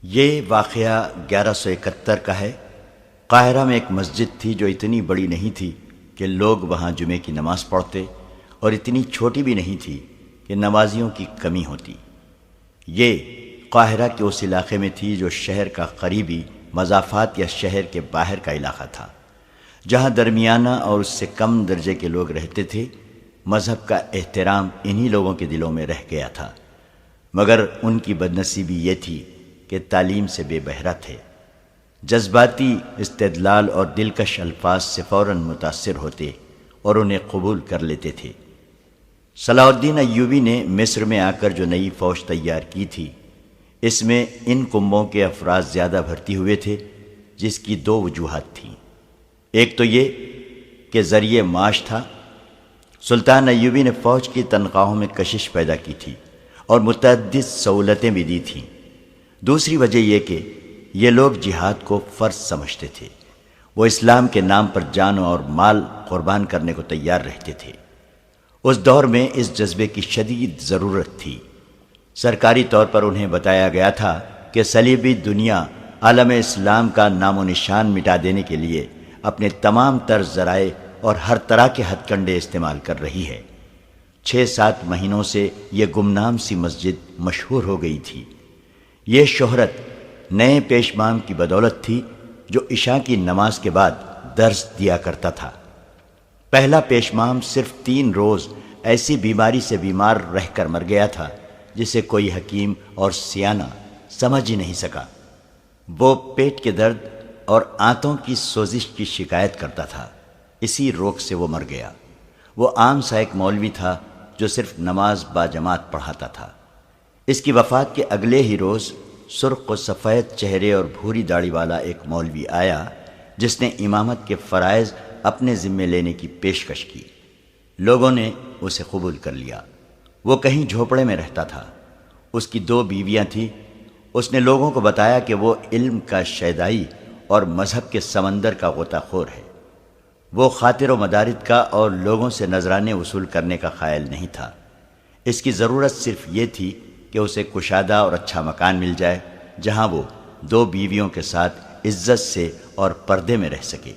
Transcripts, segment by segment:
یہ واقعہ 1171 کا ہے۔ قاہرہ میں ایک مسجد تھی جو اتنی بڑی نہیں تھی کہ لوگ وہاں جمعے کی نماز پڑھتے، اور اتنی چھوٹی بھی نہیں تھی کہ نمازیوں کی کمی ہوتی۔ یہ قاہرہ کے اس علاقے میں تھی جو شہر کا قریبی مضافات یا شہر کے باہر کا علاقہ تھا، جہاں درمیانہ اور اس سے کم درجے کے لوگ رہتے تھے۔ مذہب کا احترام انہی لوگوں کے دلوں میں رہ گیا تھا، مگر ان کی بدنصیبی یہ تھی کہ تعلیم سے بے بہرہ تھے، جذباتی استدلال اور دلکش الفاظ سے فوراً متاثر ہوتے اور انہیں قبول کر لیتے تھے۔ صلاح الدین ایوبی نے مصر میں آ کر جو نئی فوج تیار کی تھی، اس میں ان کنبوں کے افراد زیادہ بھرتی ہوئے تھے، جس کی دو وجوہات تھیں۔ ایک تو یہ کہ ذریعہ معاش تھا۔ سلطان ایوبی نے فوج کی تنخواہوں میں کشش پیدا کی تھی اور متعدد سہولتیں بھی دی تھیں۔ دوسری وجہ یہ کہ یہ لوگ جہاد کو فرض سمجھتے تھے، وہ اسلام کے نام پر جان اور مال قربان کرنے کو تیار رہتے تھے۔ اس دور میں اس جذبے کی شدید ضرورت تھی۔ سرکاری طور پر انہیں بتایا گیا تھا کہ صلیبی دنیا عالم اسلام کا نام و نشان مٹا دینے کے لیے اپنے تمام تر ذرائع اور ہر طرح کے ہتھ کنڈے استعمال کر رہی ہے۔ 6-7 مہینوں سے یہ گمنام سی مسجد مشہور ہو گئی تھی۔ یہ شہرت نئے پیشمام کی بدولت تھی جو عشاء کی نماز کے بعد درس دیا کرتا تھا۔ پہلا پیشمام صرف 3 روز ایسی بیماری سے بیمار رہ کر مر گیا تھا جسے کوئی حکیم اور سیانہ سمجھ ہی نہیں سکا۔ وہ پیٹ کے درد اور آنتوں کی سوزش کی شکایت کرتا تھا، اسی روگ سے وہ مر گیا۔ وہ عام سا ایک مولوی تھا جو صرف نماز باجماعت پڑھاتا تھا۔ اس کی وفات کے اگلے ہی روز سرخ و سفید چہرے اور بھوری داڑھی والا ایک مولوی آیا جس نے امامت کے فرائض اپنے ذمے لینے کی پیشکش کی۔ لوگوں نے اسے قبول کر لیا۔ وہ کہیں جھوپڑے میں رہتا تھا۔ اس کی 2 بیویاں تھیں۔ اس نے لوگوں کو بتایا کہ وہ علم کا شیدائی اور مذہب کے سمندر کا غوطہ خور ہے۔ وہ خاطر و مدارد کا اور لوگوں سے نذرانے وصول کرنے کا قائل نہیں تھا۔ اس کی ضرورت صرف یہ تھی کہ اسے کشادہ اور اچھا مکان مل جائے جہاں وہ 2 بیویوں کے ساتھ عزت سے اور پردے میں رہ سکے۔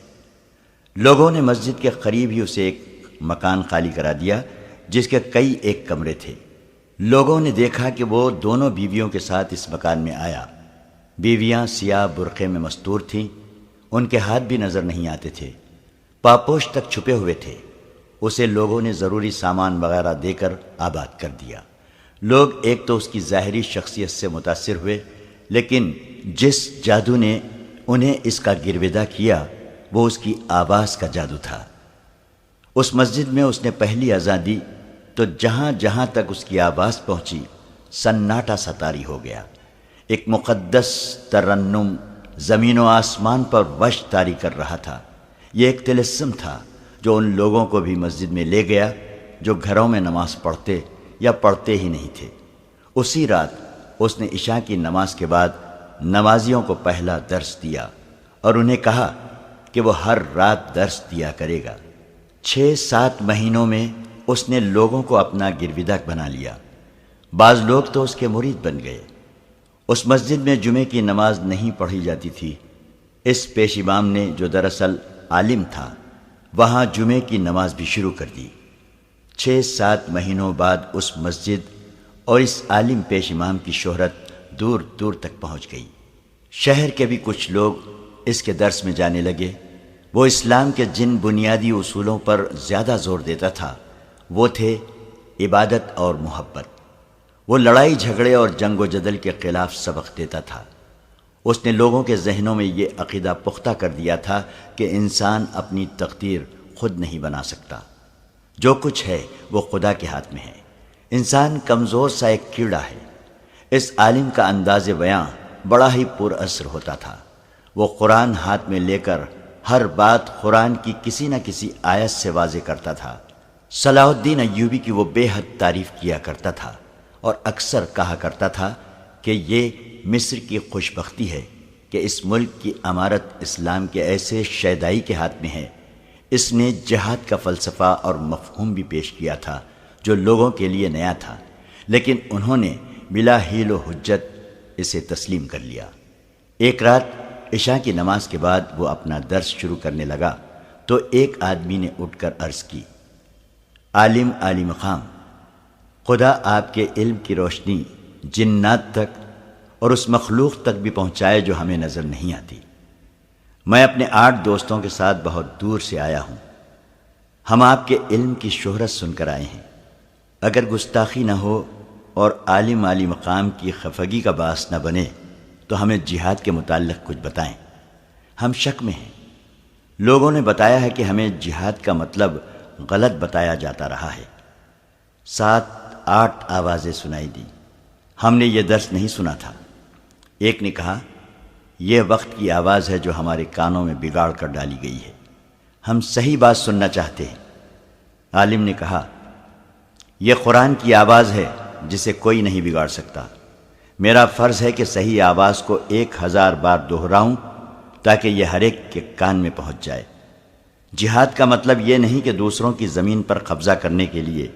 لوگوں نے مسجد کے قریب ہی اسے ایک مکان خالی کرا دیا جس کے کئی ایک کمرے تھے۔ لوگوں نے دیکھا کہ وہ دونوں بیویوں کے ساتھ اس مکان میں آیا۔ بیویاں سیاہ برقعے میں مستور تھیں، ان کے ہاتھ بھی نظر نہیں آتے تھے، پاپوش تک چھپے ہوئے تھے۔ اسے لوگوں نے ضروری سامان وغیرہ دے کر آباد کر دیا۔ لوگ ایک تو اس کی ظاہری شخصیت سے متاثر ہوئے، لیکن جس جادو نے انہیں اس کا گرویدہ کیا وہ اس کی آواز کا جادو تھا۔ اس مسجد میں اس نے پہلی اذان دی تو جہاں جہاں تک اس کی آواز پہنچی سناٹا سا طاری ہو گیا۔ ایک مقدس ترنم زمین و آسمان پر وش طاری کر رہا تھا۔ یہ ایک طلسم تھا جو ان لوگوں کو بھی مسجد میں لے گیا جو گھروں میں نماز پڑھتے یا پڑھتے ہی نہیں تھے۔ اسی رات اس نے عشاء کی نماز کے بعد نمازیوں کو پہلا درس دیا اور انہیں کہا کہ وہ ہر رات درس دیا کرے گا۔ 6-7 مہینوں میں اس نے لوگوں کو اپنا گرویدہ بنا لیا۔ بعض لوگ تو اس کے مرید بن گئے۔ اس مسجد میں جمعے کی نماز نہیں پڑھی جاتی تھی۔ اس پیش امام نے جو دراصل عالم تھا وہاں جمعے کی نماز بھی شروع کر دی۔ 6-7 مہینوں بعد اس مسجد اور اس عالم پیش امام کی شہرت دور دور تک پہنچ گئی۔ شہر کے بھی کچھ لوگ اس کے درس میں جانے لگے۔ وہ اسلام کے جن بنیادی اصولوں پر زیادہ زور دیتا تھا وہ تھے عبادت اور محبت۔ وہ لڑائی جھگڑے اور جنگ و جدل کے خلاف سبق دیتا تھا۔ اس نے لوگوں کے ذہنوں میں یہ عقیدہ پختہ کر دیا تھا کہ انسان اپنی تقدیر خود نہیں بنا سکتا، جو کچھ ہے وہ خدا کے ہاتھ میں ہے۔ انسان کمزور سا ایک کیڑا ہے۔ اس عالم کا انداز بیاں بڑا ہی پر اثر ہوتا تھا۔ وہ قرآن ہاتھ میں لے کر ہر بات قرآن کی کسی نہ کسی آیت سے واضح کرتا تھا۔ صلاح الدین ایوبی کی وہ بے حد تعریف کیا کرتا تھا اور اکثر کہا کرتا تھا کہ یہ مصر کی خوش بختی ہے کہ اس ملک کی امارت اسلام کے ایسے شیدائی کے ہاتھ میں ہے۔ اس نے جہاد کا فلسفہ اور مفہوم بھی پیش کیا تھا جو لوگوں کے لیے نیا تھا، لیکن انہوں نے بلا حیل و حجت اسے تسلیم کر لیا۔ ایک رات عشاء کی نماز کے بعد وہ اپنا درس شروع کرنے لگا تو ایک آدمی نے اٹھ کر عرض کی، عالم عالی مقام، خدا آپ کے علم کی روشنی جنات تک اور اس مخلوق تک بھی پہنچائے جو ہمیں نظر نہیں آتی۔ میں اپنے 8 دوستوں کے ساتھ بہت دور سے آیا ہوں۔ ہم آپ کے علم کی شہرت سن کر آئے ہیں۔ اگر گستاخی نہ ہو اور عالم عالی مقام کی خفگی کا باعث نہ بنے تو ہمیں جہاد کے متعلق کچھ بتائیں، ہم شک میں ہیں۔ لوگوں نے بتایا ہے کہ ہمیں جہاد کا مطلب غلط بتایا جاتا رہا ہے۔ 7-8 آوازیں سنائی دی۔ ہم نے یہ درس نہیں سنا تھا۔ ایک نے کہا، یہ وقت کی آواز ہے جو ہمارے کانوں میں بگاڑ کر ڈالی گئی ہے، ہم صحیح بات سننا چاہتے ہیں۔ عالم نے کہا، یہ قرآن کی آواز ہے جسے کوئی نہیں بگاڑ سکتا۔ میرا فرض ہے کہ صحیح آواز کو 1000 بار دہراؤں تاکہ یہ ہر ایک کے کان میں پہنچ جائے۔ جہاد کا مطلب یہ نہیں کہ دوسروں کی زمین پر قبضہ کرنے کے لیے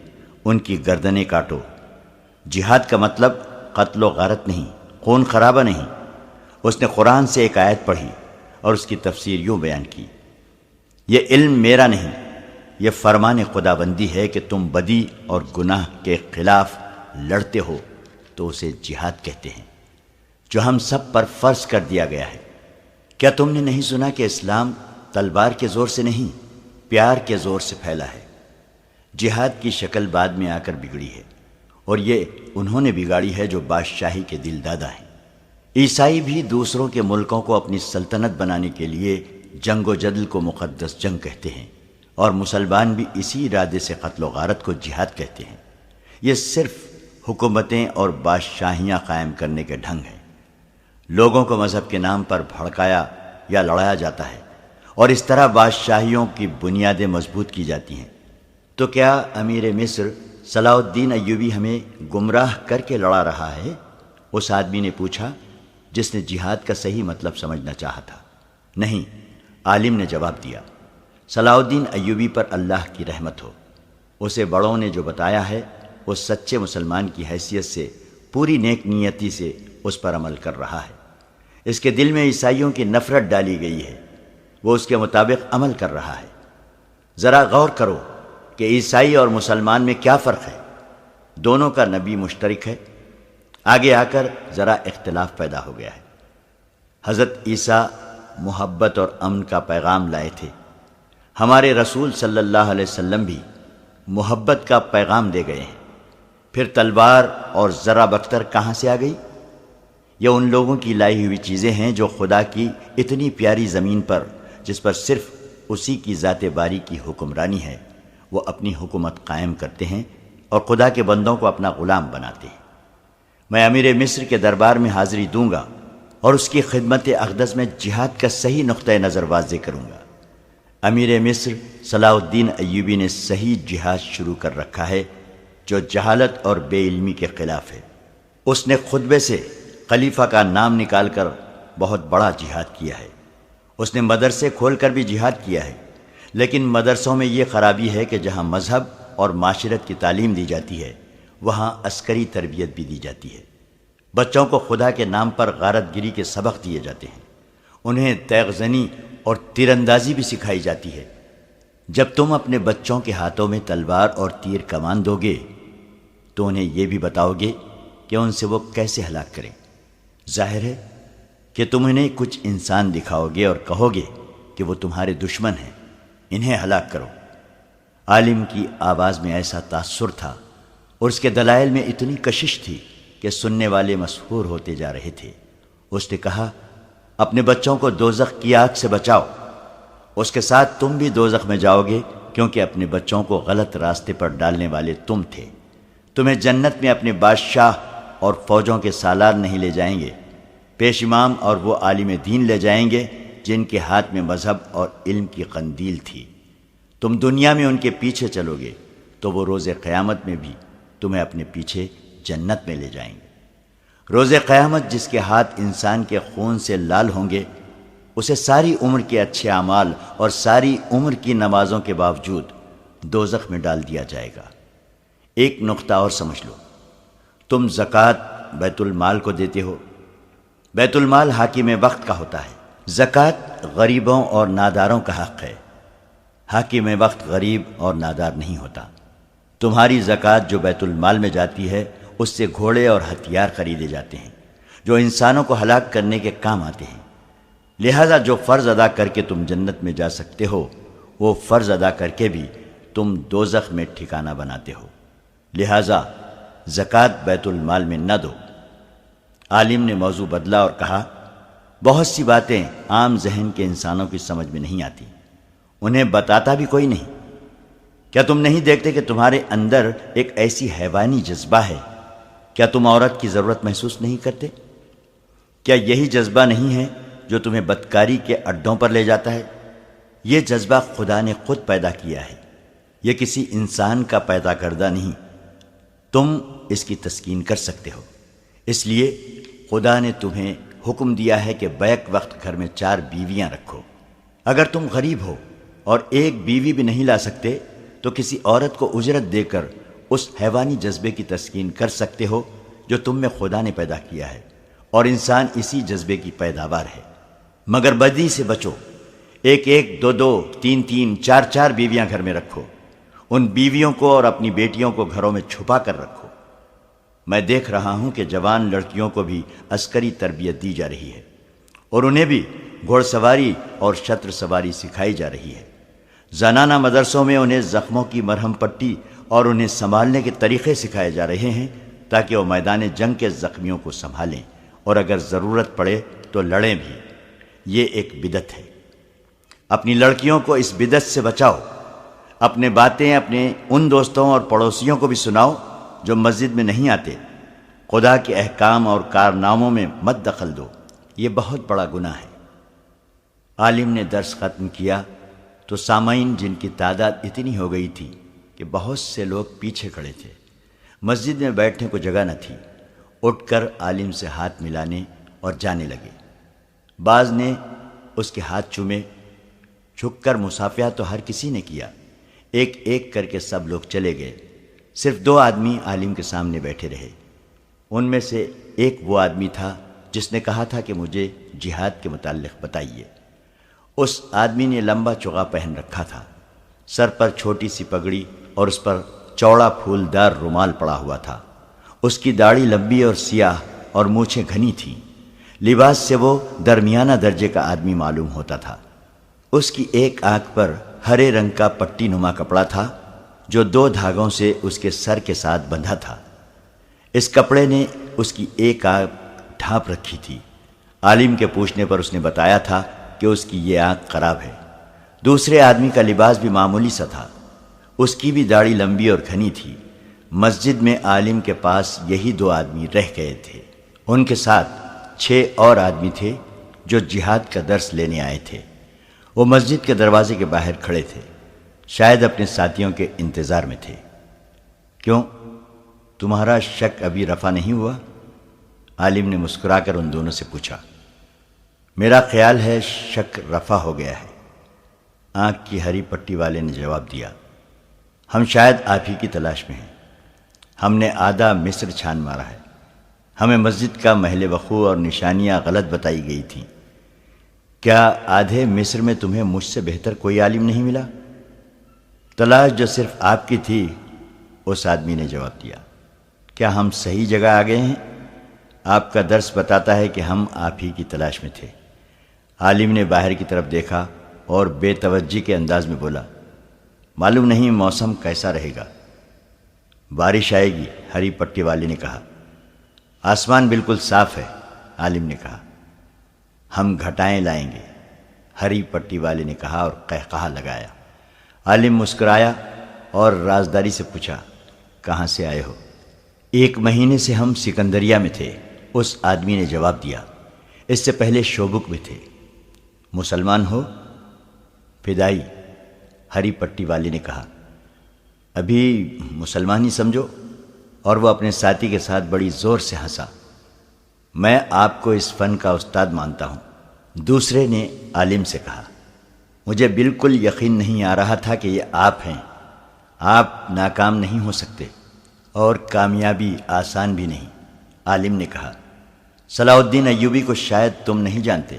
ان کی گردنیں کاٹو۔ جہاد کا مطلب قتل و غارت نہیں، خون خرابہ نہیں۔ اس نے قرآن سے ایک آیت پڑھی اور اس کی تفسیر یوں بیان کی، یہ علم میرا نہیں، یہ فرمان خداوندی ہے کہ تم بدی اور گناہ کے خلاف لڑتے ہو تو اسے جہاد کہتے ہیں، جو ہم سب پر فرض کر دیا گیا ہے۔ کیا تم نے نہیں سنا کہ اسلام تلوار کے زور سے نہیں، پیار کے زور سے پھیلا ہے؟ جہاد کی شکل بعد میں آ کر بگڑی ہے، اور یہ انہوں نے بگاڑی ہے جو بادشاہی کے دل دادا ہیں۔ عیسائی بھی دوسروں کے ملکوں کو اپنی سلطنت بنانے کے لیے جنگ و جدل کو مقدس جنگ کہتے ہیں، اور مسلمان بھی اسی ارادے سے قتل و غارت کو جہاد کہتے ہیں۔ یہ صرف حکومتیں اور بادشاہیاں قائم کرنے کے ڈھنگ ہیں۔ لوگوں کو مذہب کے نام پر بھڑکایا یا لڑایا جاتا ہے، اور اس طرح بادشاہیوں کی بنیادیں مضبوط کی جاتی ہیں۔ تو کیا امیر مصر صلاح الدین ایوبی ہمیں گمراہ کر کے لڑا رہا ہے؟ اس آدمی نے پوچھا جس نے جہاد کا صحیح مطلب سمجھنا چاہا تھا۔ نہیں، عالم نے جواب دیا، صلاح الدین ایوبی پر اللہ کی رحمت ہو، اسے بڑوں نے جو بتایا ہے وہ سچے مسلمان کی حیثیت سے پوری نیک نیتی سے اس پر عمل کر رہا ہے۔ اس کے دل میں عیسائیوں کی نفرت ڈالی گئی ہے، وہ اس کے مطابق عمل کر رہا ہے۔ ذرا غور کرو کہ عیسائی اور مسلمان میں کیا فرق ہے؟ دونوں کا نبی مشترک ہے۔ آگے آ کر ذرا اختلاف پیدا ہو گیا ہے۔ حضرت عیسیٰ محبت اور امن کا پیغام لائے تھے، ہمارے رسول صلی اللہ علیہ وسلم بھی محبت کا پیغام دے گئے ہیں۔ پھر تلوار اور ذرہ بختر کہاں سے آ گئی؟ یہ ان لوگوں کی لائی ہوئی چیزیں ہیں جو خدا کی اتنی پیاری زمین پر، جس پر صرف اسی کی ذات باری کی حکمرانی ہے، وہ اپنی حکومت قائم کرتے ہیں اور خدا کے بندوں کو اپنا غلام بناتے ہیں۔ میں امیر مصر کے دربار میں حاضری دوں گا اور اس کی خدمت اقدس میں جہاد کا صحیح نقطۂ نظر واضح کروں گا۔ امیر مصر صلاح الدین ایوبی نے صحیح جہاد شروع کر رکھا ہے جو جہالت اور بے علمی کے خلاف ہے۔ اس نے خطبے سے خلیفہ کا نام نکال کر بہت بڑا جہاد کیا ہے۔ اس نے مدرسے کھول کر بھی جہاد کیا ہے، لیکن مدرسوں میں یہ خرابی ہے کہ جہاں مذہب اور معاشرت کی تعلیم دی جاتی ہے وہاں عسکری تربیت بھی دی جاتی ہے۔ بچوں کو خدا کے نام پر غارت گری کے سبق دیے جاتے ہیں، انہیں تیغ زنی اور تیر اندازی بھی سکھائی جاتی ہے۔ جب تم اپنے بچوں کے ہاتھوں میں تلوار اور تیر کمان دو گے تو انہیں یہ بھی بتاؤ گے کہ ان سے وہ کیسے ہلاک کریں۔ ظاہر ہے کہ تم انہیں کچھ انسان دکھاؤ گے اور کہو گے کہ وہ تمہارے دشمن ہیں، انہیں ہلاک کرو۔ عالم کی آواز میں ایسا تاثر تھا اور اس کے دلائل میں اتنی کشش تھی کہ سننے والے مسحور ہوتے جا رہے تھے۔ اس نے کہا، اپنے بچوں کو دوزخ کی آگ سے بچاؤ، اس کے ساتھ تم بھی دوزخ میں جاؤ گے، کیونکہ اپنے بچوں کو غلط راستے پر ڈالنے والے تم تھے۔ تمہیں جنت میں اپنے بادشاہ اور فوجوں کے سالار نہیں لے جائیں گے، پیش امام اور وہ عالم دین لے جائیں گے جن کے ہاتھ میں مذہب اور علم کی قندیل تھی۔ تم دنیا میں ان کے پیچھے چلو گے تو وہ روز قیامت میں بھی تمہیں اپنے پیچھے جنت میں لے جائیں گے۔ روز قیامت جس کے ہاتھ انسان کے خون سے لال ہوں گے، اسے ساری عمر کے اچھے اعمال اور ساری عمر کی نمازوں کے باوجود دوزخ میں ڈال دیا جائے گا۔ ایک نقطہ اور سمجھ لو، تم زکوٰۃ بیت المال کو دیتے ہو، بیت المال حاکم وقت کا ہوتا ہے، زکوٰۃ غریبوں اور ناداروں کا حق ہے، حاکم وقت غریب اور نادار نہیں ہوتا۔ تمہاری زکوٰۃ جو بیت المال میں جاتی ہے اس سے گھوڑے اور ہتھیار خریدے جاتے ہیں جو انسانوں کو ہلاک کرنے کے کام آتے ہیں، لہذا جو فرض ادا کر کے تم جنت میں جا سکتے ہو وہ فرض ادا کر کے بھی تم دوزخ میں ٹھکانہ بناتے ہو، لہذا زکوٰۃ بیت المال میں نہ دو۔ عالم نے موضوع بدلا اور کہا، بہت سی باتیں عام ذہن کے انسانوں کی سمجھ میں نہیں آتی، انہیں بتاتا بھی کوئی نہیں۔ کیا تم نہیں دیکھتے کہ تمہارے اندر ایک ایسی حیوانی جذبہ ہے؟ کیا تم عورت کی ضرورت محسوس نہیں کرتے؟ کیا یہی جذبہ نہیں ہے جو تمہیں بدکاری کے اڈوں پر لے جاتا ہے؟ یہ جذبہ خدا نے خود پیدا کیا ہے، یہ کسی انسان کا پیدا کردہ نہیں، تم اس کی تسکین کر سکتے ہو۔ اس لیے خدا نے تمہیں حکم دیا ہے کہ بیک وقت گھر میں 4 بیویاں رکھو۔ اگر تم غریب ہو اور ایک بیوی بھی نہیں لا سکتے تو کسی عورت کو اجرت دے کر اس حیوانی جذبے کی تسکین کر سکتے ہو جو تم میں خدا نے پیدا کیا ہے، اور انسان اسی جذبے کی پیداوار ہے۔ مگر بدی سے بچو، 1 2 2 3 3 4 4 بیویاں گھر میں رکھو، ان بیویوں کو اور اپنی بیٹیوں کو گھروں میں چھپا کر رکھو۔ میں دیکھ رہا ہوں کہ جوان لڑکیوں کو بھی عسکری تربیت دی جا رہی ہے اور انہیں بھی گھوڑ سواری اور شتر سواری سکھائی جا رہی ہے۔ زنانہ مدرسوں میں انہیں زخموں کی مرہم پٹی اور انہیں سنبھالنے کے طریقے سکھائے جا رہے ہیں تاکہ وہ میدان جنگ کے زخمیوں کو سنبھالیں اور اگر ضرورت پڑے تو لڑیں بھی۔ یہ ایک بدعت ہے، اپنی لڑکیوں کو اس بدعت سے بچاؤ۔ اپنے باتیں اپنے ان دوستوں اور پڑوسیوں کو بھی سناؤ جو مسجد میں نہیں آتے۔ خدا کے احکام اور کارناموں میں مت دخل دو، یہ بہت بڑا گناہ ہے۔ عالم نے درس ختم کیا تو سامعین، جن کی تعداد اتنی ہو گئی تھی کہ بہت سے لوگ پیچھے کھڑے تھے، مسجد میں بیٹھنے کو جگہ نہ تھی، اٹھ کر عالم سے ہاتھ ملانے اور جانے لگے۔ بعض نے اس کے ہاتھ چومے، جھک کر مصافحہ تو ہر کسی نے کیا، ایک ایک کر کے سب لوگ چلے گئے۔ صرف 2 آدمی عالم کے سامنے بیٹھے رہے۔ ان میں سے ایک وہ آدمی تھا جس نے کہا تھا کہ مجھے جہاد کے متعلق بتائیے۔ اس آدمی نے لمبا چوغا پہن رکھا تھا، سر پر چھوٹی سی پگڑی اور اس پر چوڑا پھولدار رومال پڑا ہوا تھا۔ اس کی داڑھی لمبی اور سیاہ اور مونچھیں گھنی تھیں، لباس سے وہ درمیانہ درجے کا آدمی معلوم ہوتا تھا۔ اس کی ایک آنکھ پر ہرے رنگ کا پٹی نما کپڑا تھا جو 2 دھاگوں سے اس کے سر کے ساتھ بندھا تھا۔ اس کپڑے نے اس کی ایک آنکھ ڈھانپ رکھی تھی۔ عالم کے پوچھنے پر اس نے بتایا تھا کہ اس کی یہ آنکھ خراب ہے۔ دوسرے آدمی کا لباس بھی معمولی سا تھا، اس کی بھی داڑھی لمبی اور گھنی تھی۔ مسجد میں عالم کے پاس یہی 2 آدمی رہ گئے تھے، ان کے ساتھ 6 اور آدمی تھے جو جہاد کا درس لینے آئے تھے۔ وہ مسجد کے دروازے کے باہر کھڑے تھے، شاید اپنے ساتھیوں کے انتظار میں تھے۔ کیوں، تمہارا شک ابھی رفع نہیں ہوا؟ عالم نے مسکرا کر ان دونوں سے پوچھا۔ میرا خیال ہے شک رفع ہو گیا ہے، آنکھ کی ہری پٹی والے نے جواب دیا۔ ہم شاید آپ ہی کی تلاش میں ہیں، ہم نے آدھا مصر چھان مارا ہے، ہمیں مسجد کا محل وقوع اور نشانیاں غلط بتائی گئی تھیں۔ کیا آدھے مصر میں تمہیں مجھ سے بہتر کوئی عالم نہیں ملا؟ تلاش جو صرف آپ کی تھی، اس آدمی نے جواب دیا۔ کیا ہم صحیح جگہ آ گئے ہیں؟ آپ کا درس بتاتا ہے کہ ہم آپ ہی کی تلاش میں تھے۔ عالم نے باہر کی طرف دیکھا اور بے توجہی کے انداز میں بولا، معلوم نہیں موسم کیسا رہے گا، بارش آئے گی، ہری پٹی والے نے کہا۔ آسمان بالکل صاف ہے، عالم نے کہا۔ ہم گھٹائیں لائیں گے، ہری پٹی والے نے کہا اور قہقہہ لگایا۔ عالم مسکرایا اور رازداری سے پوچھا، کہاں سے آئے ہو؟ 1 مہینے سے ہم سکندریہ میں تھے، اس آدمی نے جواب دیا۔ اس سے پہلے شوبک میں تھے۔ مسلمان ہو؟ فدائی، ہری پٹی والے نے کہا۔ ابھی مسلمان ہی سمجھو، اور وہ اپنے ساتھی کے ساتھ بڑی زور سے ہنسا۔ میں آپ کو اس فن کا استاد مانتا ہوں، دوسرے نے عالم سے کہا۔ مجھے بالکل یقین نہیں آ رہا تھا کہ یہ آپ ہیں، آپ ناکام نہیں ہو سکتے، اور کامیابی آسان بھی نہیں، عالم نے کہا۔ صلاح الدین ایوبی کو شاید تم نہیں جانتے،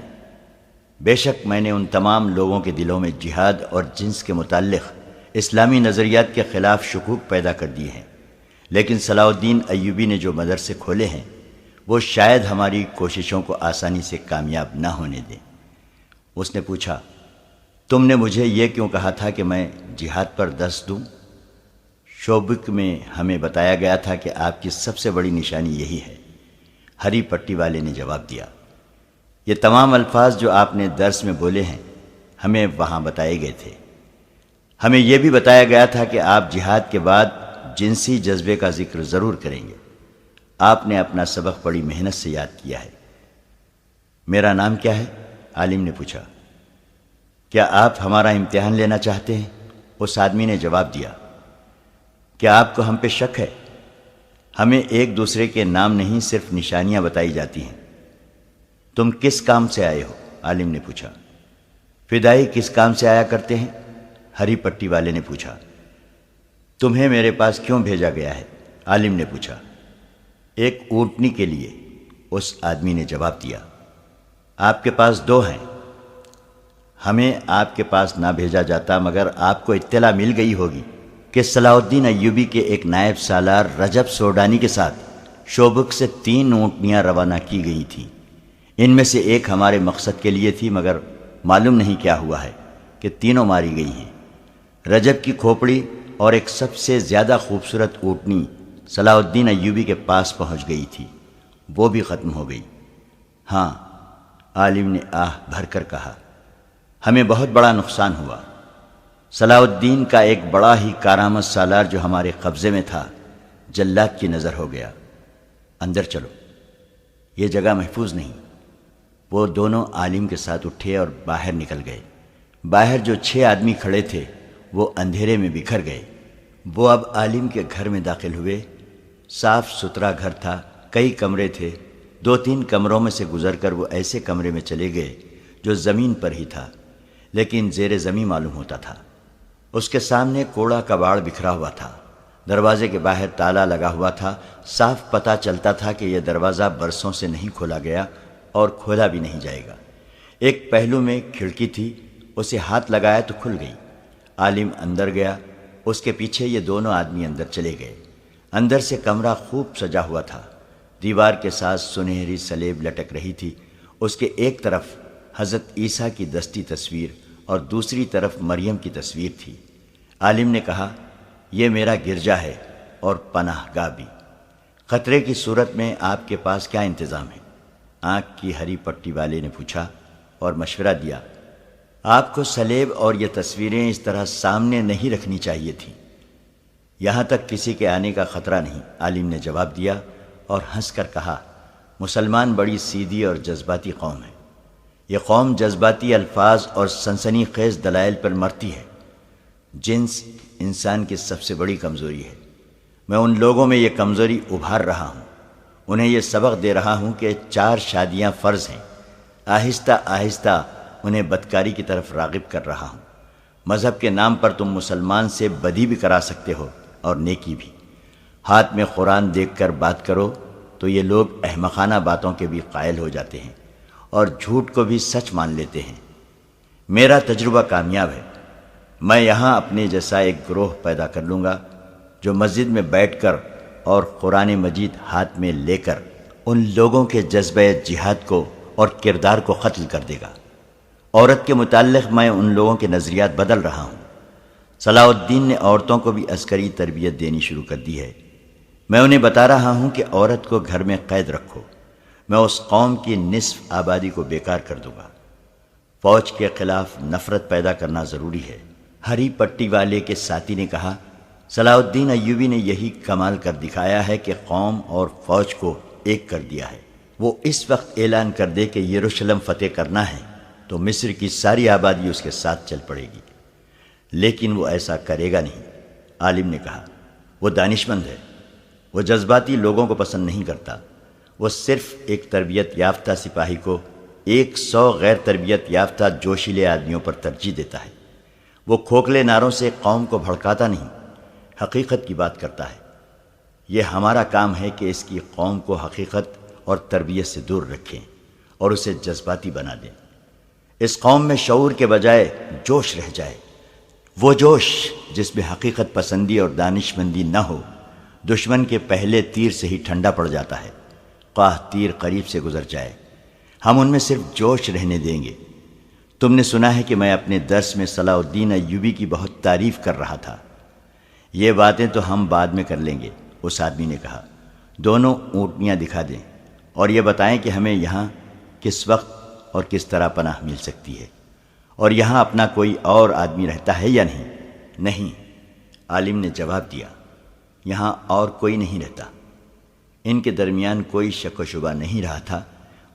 بے شک میں نے ان تمام لوگوں کے دلوں میں جہاد اور جنس کے متعلق اسلامی نظریات کے خلاف شکوک پیدا کر دیے ہیں، لیکن صلاح الدین ایوبی نے جو مدرسے کھولے ہیں وہ شاید ہماری کوششوں کو آسانی سے کامیاب نہ ہونے دیں۔ اس نے پوچھا، تم نے مجھے یہ کیوں کہا تھا کہ میں جہاد پر دست دوں؟ شوبک میں ہمیں بتایا گیا تھا کہ آپ کی سب سے بڑی نشانی یہی ہے۔ ہری پٹی والے نے جواب دیا، یہ تمام الفاظ جو آپ نے درس میں بولے ہیں ہمیں وہاں بتائے گئے تھے۔ ہمیں یہ بھی بتایا گیا تھا کہ آپ جہاد کے بعد جنسی جذبے کا ذکر ضرور کریں گے۔ آپ نے اپنا سبق بڑی محنت سے یاد کیا ہے۔ میرا نام کیا ہے؟ عالم نے پوچھا۔ کیا آپ ہمارا امتحان لینا چاہتے ہیں؟ اس آدمی نے جواب دیا۔ کیا آپ کو ہم پہ شک ہے؟ ہمیں ایک دوسرے کے نام نہیں، صرف نشانیاں بتائی جاتی ہیں۔ تم کس کام سے آئے ہو؟ عالم نے پوچھا۔ فدائی کس کام سے آیا کرتے ہیں؟ ہری پٹی والے نے پوچھا۔ تمہیں میرے پاس کیوں بھیجا گیا ہے؟ عالم نے پوچھا۔ ایک اونٹنی کے لیے، اس آدمی نے جواب دیا۔ آپ کے پاس 2 ہیں۔ ہمیں آپ کے پاس نہ بھیجا جاتا مگر آپ کو اطلاع مل گئی ہوگی کہ صلاح الدین ایوبی کے ایک نائب سالار رجب سوڈانی کے ساتھ شوبک سے 3 اونٹنیاں روانہ کی گئی تھیں۔ ان میں سے ایک ہمارے مقصد کے لیے تھی، مگر معلوم نہیں کیا ہوا ہے کہ تینوں ماری گئی ہیں۔ رجب کی کھوپڑی اور ایک سب سے زیادہ خوبصورت اونٹنی صلاح الدین ایوبی کے پاس پہنچ گئی تھی، وہ بھی ختم ہو گئی۔ ہاں، عالم نے آہ بھر کر کہا، ہمیں بہت بڑا نقصان ہوا۔ صلاح الدین کا ایک بڑا ہی کارآمد سالار جو ہمارے قبضے میں تھا جلاد کی نظر ہو گیا۔ اندر چلو، یہ جگہ محفوظ نہیں۔ وہ دونوں عالم کے ساتھ اٹھے اور باہر نکل گئے۔ باہر جو 6 آدمی کھڑے تھے وہ اندھیرے میں بکھر گئے۔ وہ اب عالم کے گھر میں داخل ہوئے۔ صاف ستھرا گھر تھا، کئی کمرے تھے۔ 2-3 کمروں میں سے گزر کر وہ ایسے کمرے میں چلے گئے جو زمین پر ہی تھا لیکن زیر زمین معلوم ہوتا تھا۔ اس کے سامنے کوڑا کباڑ بکھرا ہوا تھا، دروازے کے باہر تالا لگا ہوا تھا۔ صاف پتہ چلتا تھا کہ یہ دروازہ برسوں سے نہیں کھولا گیا اور کھولا بھی نہیں جائے گا۔ ایک پہلو میں کھڑکی تھی، اسے ہاتھ لگایا تو کھل گئی۔ عالم اندر گیا، اس کے پیچھے یہ دونوں آدمی اندر چلے گئے۔ اندر سے کمرہ خوب سجا ہوا تھا۔ دیوار کے ساتھ سنہری سلیب لٹک رہی تھی۔ اس کے ایک طرف حضرت عیسیٰ کی دستی تصویر اور دوسری طرف مریم کی تصویر تھی۔ عالم نے کہا، یہ میرا گرجا ہے اور پناہ گاہ بھی۔ خطرے کی صورت میں آپ کے پاس کیا انتظام ہے؟ آنکھ کی ہری پٹی والے نے پوچھا اور مشورہ دیا، آپ کو سلیب اور یہ تصویریں اس طرح سامنے نہیں رکھنی چاہیے تھیں۔ یہاں تک کسی کے آنے کا خطرہ نہیں، عالم نے جواب دیا اور ہنس کر کہا، مسلمان بڑی سیدھی اور جذباتی قوم ہے۔ یہ قوم جذباتی الفاظ اور سنسنی خیز دلائل پر مرتی ہے۔ جنس انسان کی سب سے بڑی کمزوری ہے۔ میں ان لوگوں میں یہ کمزوری ابھار رہا ہوں، انہیں یہ سبق دے رہا ہوں کہ 4 شادیاں فرض ہیں۔ آہستہ آہستہ انہیں بدکاری کی طرف راغب کر رہا ہوں۔ مذہب کے نام پر تم مسلمان سے بدی بھی کرا سکتے ہو اور نیکی بھی۔ ہاتھ میں قرآن دیکھ کر بات کرو تو یہ لوگ احمقانہ باتوں کے بھی قائل ہو جاتے ہیں اور جھوٹ کو بھی سچ مان لیتے ہیں۔ میرا تجربہ کامیاب ہے۔ میں یہاں اپنے جیسا ایک گروہ پیدا کر لوں گا جو مسجد میں بیٹھ کر اور قرآن مجید ہاتھ میں لے کر ان لوگوں کے جذبہ جہاد کو اور کردار کو قتل کر دے گا۔ عورت کے متعلق میں ان لوگوں کے نظریات بدل رہا ہوں۔ صلاح الدین نے عورتوں کو بھی عسکری تربیت دینی شروع کر دی ہے۔ میں انہیں بتا رہا ہوں کہ عورت کو گھر میں قید رکھو۔ میں اس قوم کی نصف آبادی کو بیکار کر دوں گا۔ فوج کے خلاف نفرت پیدا کرنا ضروری ہے۔ ہری پٹی والے کے ساتھی نے کہا، صلاح الدین ایوبی نے یہی کمال کر دکھایا ہے کہ قوم اور فوج کو ایک کر دیا ہے۔ وہ اس وقت اعلان کر دے کہ یروشلم فتح کرنا ہے تو مصر کی ساری آبادی اس کے ساتھ چل پڑے گی، لیکن وہ ایسا کرے گا نہیں۔ عالم نے کہا، وہ دانشمند ہے، وہ جذباتی لوگوں کو پسند نہیں کرتا۔ وہ صرف ایک تربیت یافتہ سپاہی کو 100 غیر تربیت یافتہ جوشیلے آدمیوں پر ترجیح دیتا ہے۔ وہ کھوکھلے نعروں سے قوم کو بھڑکاتا نہیں، حقیقت کی بات کرتا ہے۔ یہ ہمارا کام ہے کہ اس کی قوم کو حقیقت اور تربیت سے دور رکھیں اور اسے جذباتی بنا دیں۔ اس قوم میں شعور کے بجائے جوش رہ جائے، وہ جوش جس میں حقیقت پسندی اور دانش مندی نہ ہو، دشمن کے پہلے تیر سے ہی ٹھنڈا پڑ جاتا ہے، خواہ تیر قریب سے گزر جائے۔ ہم ان میں صرف جوش رہنے دیں گے۔ تم نے سنا ہے کہ میں اپنے درس میں صلاح الدین ایوبی کی بہت تعریف کر رہا تھا۔ یہ باتیں تو ہم بعد میں کر لیں گے، اس آدمی نے کہا۔ دونوں اونٹنیاں دکھا دیں اور یہ بتائیں کہ ہمیں یہاں کس وقت اور کس طرح پناہ مل سکتی ہے، اور یہاں اپنا کوئی اور آدمی رہتا ہے یا نہیں؟ نہیں، عالم نے جواب دیا، یہاں اور کوئی نہیں رہتا۔ ان کے درمیان کوئی شک و شبہ نہیں رہا تھا،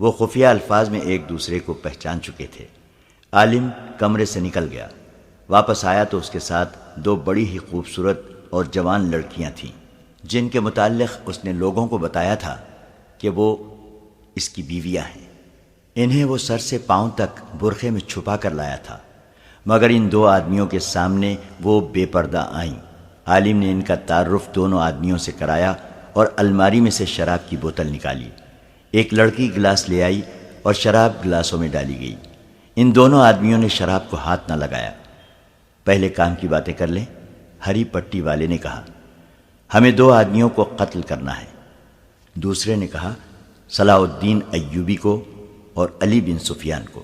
وہ خفیہ الفاظ میں ایک دوسرے کو پہچان چکے تھے۔ عالم کمرے سے نکل گیا، واپس آیا تو اس کے ساتھ دو بڑی ہی خوبصورت اور جوان لڑکیاں تھیں، جن کے متعلق اس نے لوگوں کو بتایا تھا کہ وہ اس کی بیویاں ہیں۔ انہیں وہ سر سے پاؤں تک برقعے میں چھپا کر لایا تھا، مگر ان دو آدمیوں کے سامنے وہ بے پردہ آئیں۔ عالم نے ان کا تعارف دونوں آدمیوں سے کرایا اور الماری میں سے شراب کی بوتل نکالی۔ ایک لڑکی گلاس لے آئی اور شراب گلاسوں میں ڈالی گئی۔ ان دونوں آدمیوں نے شراب کو ہاتھ نہ لگایا۔ پہلے کام کی باتیں کر لیں، ہری پٹی والے نے کہا۔ ہمیں دو آدمیوں کو قتل کرنا ہے۔ دوسرے نے کہا، صلاح الدین ایوبی کو اور علی بن سفیان کو۔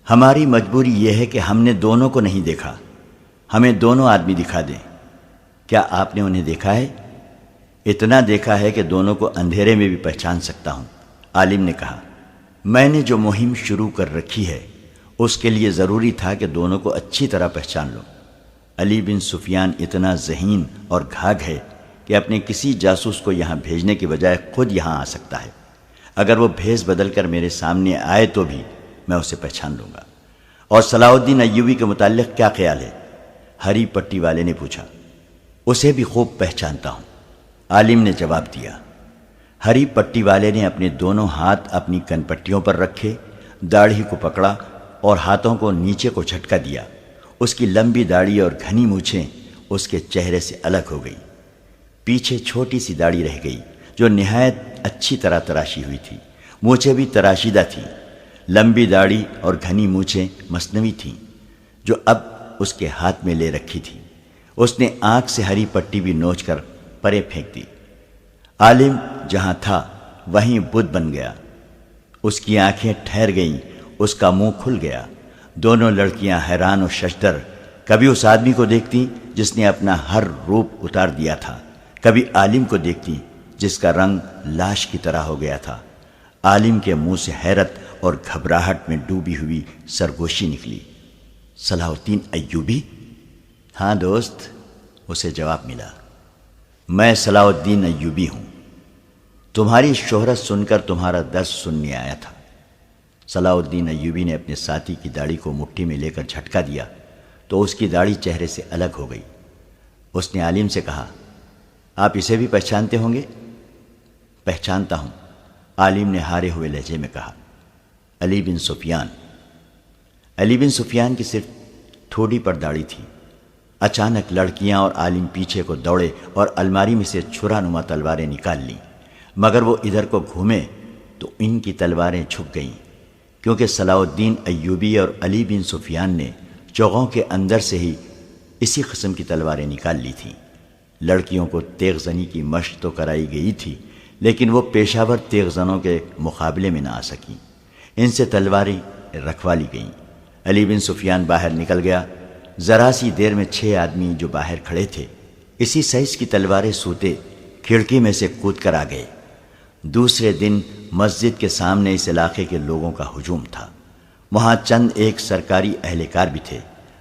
ہماری مجبوری یہ ہے کہ ہم نے دونوں کو نہیں دیکھا، ہمیں دونوں آدمی دکھا دیں۔ کیا آپ نے انہیں دیکھا ہے؟ اتنا دیکھا ہے کہ دونوں کو اندھیرے میں بھی پہچان سکتا ہوں، عالم نے کہا۔ میں نے جو مہم شروع کر رکھی ہے اس کے لیے ضروری تھا کہ دونوں کو اچھی طرح پہچان لوں۔ علی بن سفیان اتنا ذہین اور گھاگ ہے کہ اپنے کسی جاسوس کو یہاں بھیجنے کے بجائے خود یہاں آ سکتا ہے۔ اگر وہ بھیس بدل کر میرے سامنے آئے تو بھی میں اسے پہچان لوں گا۔ اور صلاح الدین ایوبی کے متعلق کیا خیال ہے؟ ہری پٹی والے نے پوچھا۔ اسے بھی خوب پہچانتا ہوں، عالم نے جواب دیا۔ ہری پٹی والے نے اپنے دونوں ہاتھ اپنی کن پٹیوں پر رکھے، داڑھی کو پکڑا اور ہاتھوں کو نیچے کو جھٹکا دیا۔ اس کی لمبی داڑھی اور گھنی مونچھیں اس کے چہرے سے الگ ہو گئی۔ پیچھے چھوٹی سی داڑھی رہ گئی جو نہایت اچھی طرح تراشی ہوئی تھی۔ مونچھیں بھی تراشیدہ تھیں۔ لمبی داڑھی اور گھنی مونچھیں مصنوعی تھیں جو اب اس کے ہاتھ میں لے رکھی تھی۔ اس نے آنکھ سے ہری پٹی بھی نوچ کر پرے پھینک دی۔ عالم جہاں تھا وہیں بت بن گیا۔ اس کی آنکھیں ٹھہر گئیں، اس کا منہ کھل گیا۔ دونوں لڑکیاں حیران و ششدر کبھی اس آدمی کو دیکھتی جس نے اپنا ہر روپ اتار دیا تھا، کبھی عالم کو دیکھتی جس کا رنگ لاش کی طرح ہو گیا تھا۔ عالم کے منہ سے حیرت اور گھبراہٹ میں ڈوبی ہوئی سرگوشی نکلی۔ صلاح الدین ایوبی؟ ہاں دوست، اسے جواب ملا۔ میں صلاح الدین ایوبی ہوں۔ تمہاری شہرت سن کر تمہارا درس سننے آیا تھا۔ صلاح الدین ایوبی نے اپنے ساتھی کی داڑھی کو مٹھی میں لے کر جھٹکا دیا تو اس کی داڑھی چہرے سے الگ ہو گئی۔ اس نے عالم سے کہا، آپ اسے بھی پہچانتے ہوں گے؟ پہچانتا ہوں، عالم نے ہارے ہوئے لہجے میں کہا۔ علی بن سفیان؟ علی بن سفیان کی صرف تھوڑی پر داڑھی تھی۔ اچانک لڑکیاں اور عالم پیچھے کو دوڑے اور الماری میں سے چھرا نما تلواریں نکال لیں، مگر وہ ادھر کو گھومے تو ان کی تلواریں چھپ گئیں، کیونکہ صلاح الدین ایوبی اور علی بن سفیان نے چوغوں کے اندر سے ہی اسی قسم کی تلواریں نکال لی تھیں۔ لڑکیوں کو تیغ زنی کی مشق تو کرائی گئی تھی، لیکن وہ پیشہ ور تیغ زنوں کے مقابلے میں نہ آ سکیں۔ ان سے تلواریں رکھوا لی گئیں۔ علی بن سفیان باہر نکل گیا۔ ذرا سی دیر میں 6 آدمی جو باہر کھڑے تھے اسی سائز کی تلواریں سوتے کھڑکی میں سے کود کر آ گئے۔ دوسرے دن مسجد کے سامنے اس علاقے کے لوگوں کا ہجوم تھا۔ وہاں چند ایک سرکاری اہلکار بھی تھے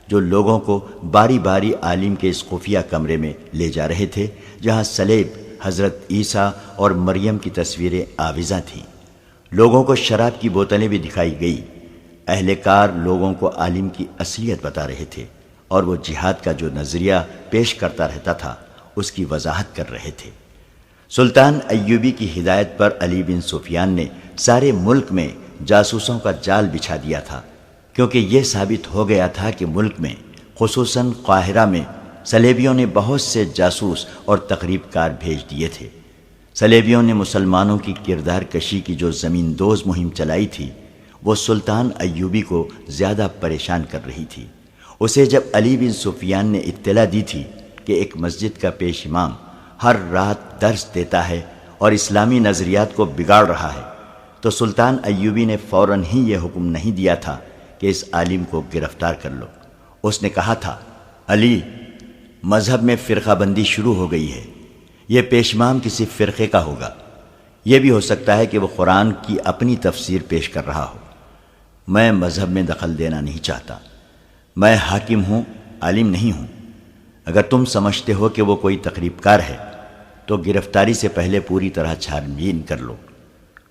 جو لوگوں کو باری باری عالم کے اس خفیہ کمرے میں لے جا رہے تھے جہاں صلیب حضرت عیسیٰ اور مریم کی تصویریں آویزاں تھیں۔ لوگوں کو شراب کی بوتلیں بھی دکھائی گئی۔ اہلکار لوگوں کو عالم کی اصلیت بتا رہے تھے اور وہ جہاد کا جو نظریہ پیش کرتا رہتا تھا اس کی وضاحت کر رہے تھے۔ سلطان ایوبی کی ہدایت پر علی بن سفیان نے سارے ملک میں جاسوسوں کا جال بچھا دیا تھا، کیونکہ یہ ثابت ہو گیا تھا کہ ملک میں خصوصاً قاہرہ میں صلیبیوں نے بہت سے جاسوس اور تقریب کار بھیج دیے تھے۔ صلیبیوں نے مسلمانوں کی کردار کشی کی جو زمین دوز مہم چلائی تھی وہ سلطان ایوبی کو زیادہ پریشان کر رہی تھی۔ اسے جب علی بن سفیان نے اطلاع دی تھی کہ ایک مسجد کا پیش امام ہر رات درس دیتا ہے اور اسلامی نظریات کو بگاڑ رہا ہے، تو سلطان ایوبی نے فوراً ہی یہ حکم نہیں دیا تھا کہ اس عالم کو گرفتار کر لو۔ اس نے کہا تھا، علی، مذہب میں فرقہ بندی شروع ہو گئی ہے، یہ پیشمام کسی فرقے کا ہوگا۔ یہ بھی ہو سکتا ہے کہ وہ قرآن کی اپنی تفسیر پیش کر رہا ہو۔ میں مذہب میں دخل دینا نہیں چاہتا، میں حاکم ہوں، عالم نہیں ہوں۔ اگر تم سمجھتے ہو کہ وہ کوئی تقریب کار ہے تو گرفتاری سے پہلے پوری طرح چھان بین کر لو۔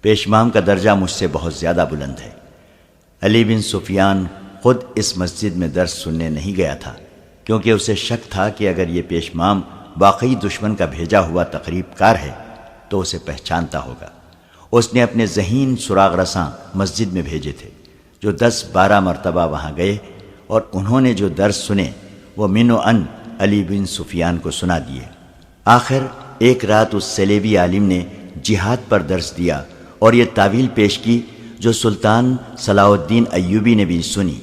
پیشمام کا درجہ مجھ سے بہت زیادہ بلند ہے۔ علی بن سفیان خود اس مسجد میں درس سننے نہیں گیا تھا، کیونکہ اسے شک تھا کہ اگر یہ پیشمام واقعی دشمن کا بھیجا ہوا تقریب کار ہے تو اسے پہچانتا ہوگا۔ اس نے اپنے ذہین سراغ رساں مسجد میں بھیجے تھے، جو 10-12 مرتبہ وہاں گئے اور انہوں نے جو درس سنے وہ من و ان علی بن سفیان کو سنا دیے۔ آخر ایک رات اس صلیبی عالم نے جہاد پر درس دیا اور یہ تعویل پیش کی جو سلطان صلاح الدین ایوبی نے بھی سنی۔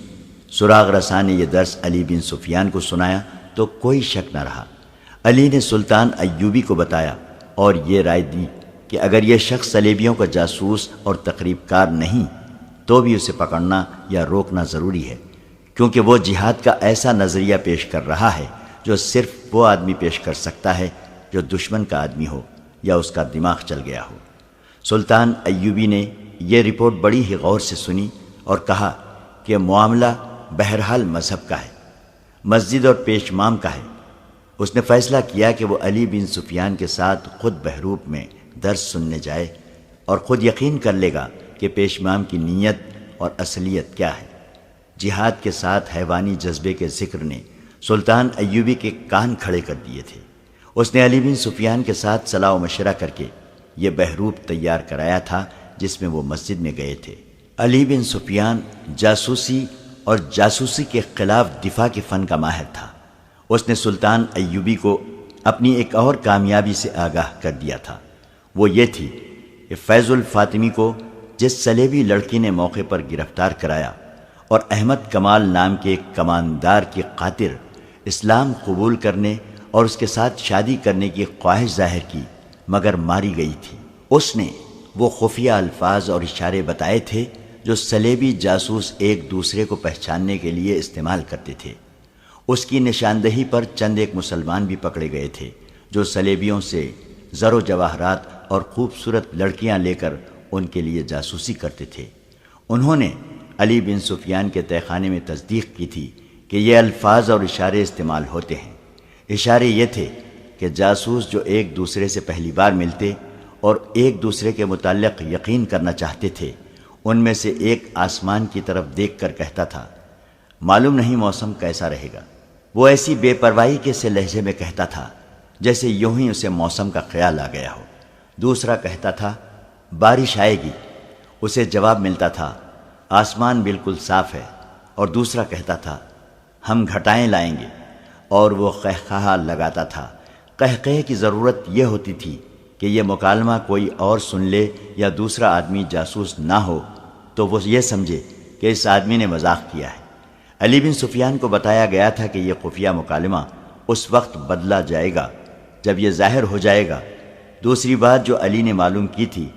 سراغ رساں نے یہ درس علی بن سفیان کو سنایا تو کوئی شک نہ رہا۔ علی نے سلطان ایوبی کو بتایا اور یہ رائے دی کہ اگر یہ شخص صلیبیوں کا جاسوس اور تقریب کار نہیں تو بھی اسے پکڑنا یا روکنا ضروری ہے، کیونکہ وہ جہاد کا ایسا نظریہ پیش کر رہا ہے جو صرف وہ آدمی پیش کر سکتا ہے جو دشمن کا آدمی ہو یا اس کا دماغ چل گیا ہو۔ سلطان ایوبی نے یہ رپورٹ بڑی ہی غور سے سنی اور کہا کہ معاملہ بہرحال مذہب کا ہے، مسجد اور پیشمام کا ہے۔ اس نے فیصلہ کیا کہ وہ علی بن سفیان کے ساتھ خود بہروپ میں درس سننے جائے اور خود یقین کر لے گا کہ پیشمام کی نیت اور اصلیت کیا ہے۔ جہاد کے ساتھ حیوانی جذبے کے ذکر نے سلطان ایوبی کے کان کھڑے کر دیے تھے۔ اس نے علی بن سفیان کے ساتھ صلاح و مشورہ کر کے یہ بہروپ تیار کرایا تھا جس میں وہ مسجد میں گئے تھے۔ علی بن سفیان جاسوسی اور جاسوسی کے خلاف دفاع کے فن کا ماہر تھا۔ اس نے سلطان ایوبی کو اپنی ایک اور کامیابی سے آگاہ کر دیا تھا، وہ یہ تھی کہ فیض الفاطمی کو جس صلیبی لڑکی نے موقع پر گرفتار کرایا اور احمد کمال نام کے ایک کماندار کی خاطر اسلام قبول کرنے اور اس کے ساتھ شادی کرنے کی خواہش ظاہر کی مگر ماری گئی تھی، اس نے وہ خفیہ الفاظ اور اشارے بتائے تھے جو صلیبی جاسوس ایک دوسرے کو پہچاننے کے لیے استعمال کرتے تھے۔ اس کی نشاندہی پر چند ایک مسلمان بھی پکڑے گئے تھے جو صلیبیوں سے زر و جواہرات اور خوبصورت لڑکیاں لے کر ان کے لیے جاسوسی کرتے تھے۔ انہوں نے علی بن سفیان کے تہہ خانے میں تصدیق کی تھی کہ یہ الفاظ اور اشارے استعمال ہوتے ہیں۔ اشارے یہ تھے کہ جاسوس جو ایک دوسرے سے پہلی بار ملتے اور ایک دوسرے کے متعلق یقین کرنا چاہتے تھے، ان میں سے ایک آسمان کی طرف دیکھ کر کہتا تھا، معلوم نہیں موسم کیسا رہے گا۔ وہ ایسی بے پرواہی کے سے لہجے میں کہتا تھا جیسے یوں ہی اسے موسم کا خیال آ گیا ہو۔ دوسرا کہتا تھا، بارش آئے گی۔ اسے جواب ملتا تھا، آسمان بالکل صاف ہے۔ اور دوسرا کہتا تھا، ہم گھٹائیں لائیں گے۔ اور وہ قہقہہ لگاتا تھا۔ قہقہے کی ضرورت یہ ہوتی تھی کہ یہ مکالمہ کوئی اور سن لے یا دوسرا آدمی جاسوس نہ ہو تو وہ یہ سمجھے کہ اس آدمی نے مذاق کیا ہے۔ علی بن سفیان کو بتایا گیا تھا کہ یہ خفیہ مکالمہ اس وقت بدلا جائے گا جب یہ ظاہر ہو جائے گا۔ دوسری بات جو علی نے معلوم کی تھی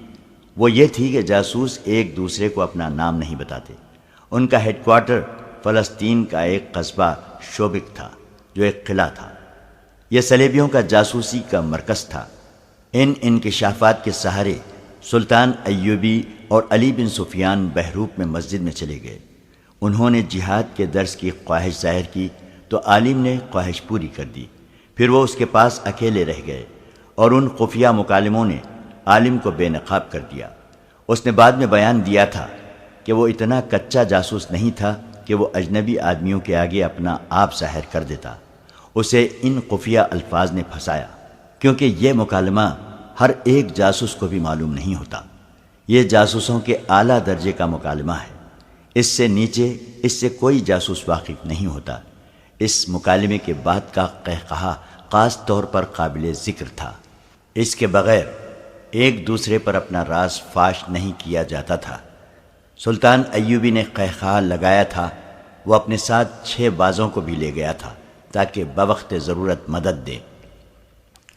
وہ یہ تھی کہ جاسوس ایک دوسرے کو اپنا نام نہیں بتاتے۔ ان کا ہیڈ کوارٹر فلسطین کا ایک قصبہ شوبک تھا جو ایک قلعہ تھا۔ یہ صلیبیوں کا جاسوسی کا مرکز تھا۔ ان انکشافات کے سہارے سلطان ایوبی اور علی بن سفیان بہروپ میں مسجد میں چلے گئے۔ انہوں نے جہاد کے درس کی خواہش ظاہر کی تو عالم نے خواہش پوری کر دی۔ پھر وہ اس کے پاس اکیلے رہ گئے اور ان خفیہ مکالموں نے عالم کو بے نقاب کر دیا۔ اس نے بعد میں بیان دیا تھا کہ وہ اتنا کچا جاسوس نہیں تھا کہ وہ اجنبی آدمیوں کے آگے اپنا آپ ظاہر کر دیتا۔ اسے ان خفیہ الفاظ نے پھنسایا کیونکہ یہ مکالمہ ہر ایک جاسوس کو بھی معلوم نہیں ہوتا۔ یہ جاسوسوں کے اعلیٰ درجے کا مکالمہ ہے۔ اس سے نیچے اس سے کوئی جاسوس واقف نہیں ہوتا۔ اس مکالمے کے بعد کا قہقہہ خاص طور پر قابل ذکر تھا۔ اس کے بغیر ایک دوسرے پر اپنا راز فاش نہیں کیا جاتا تھا۔ سلطان ایوبی نے قہقہا لگایا تھا، وہ اپنے ساتھ 6 بازوں کو بھی لے گیا تھا تاکہ بوقت ضرورت مدد دے۔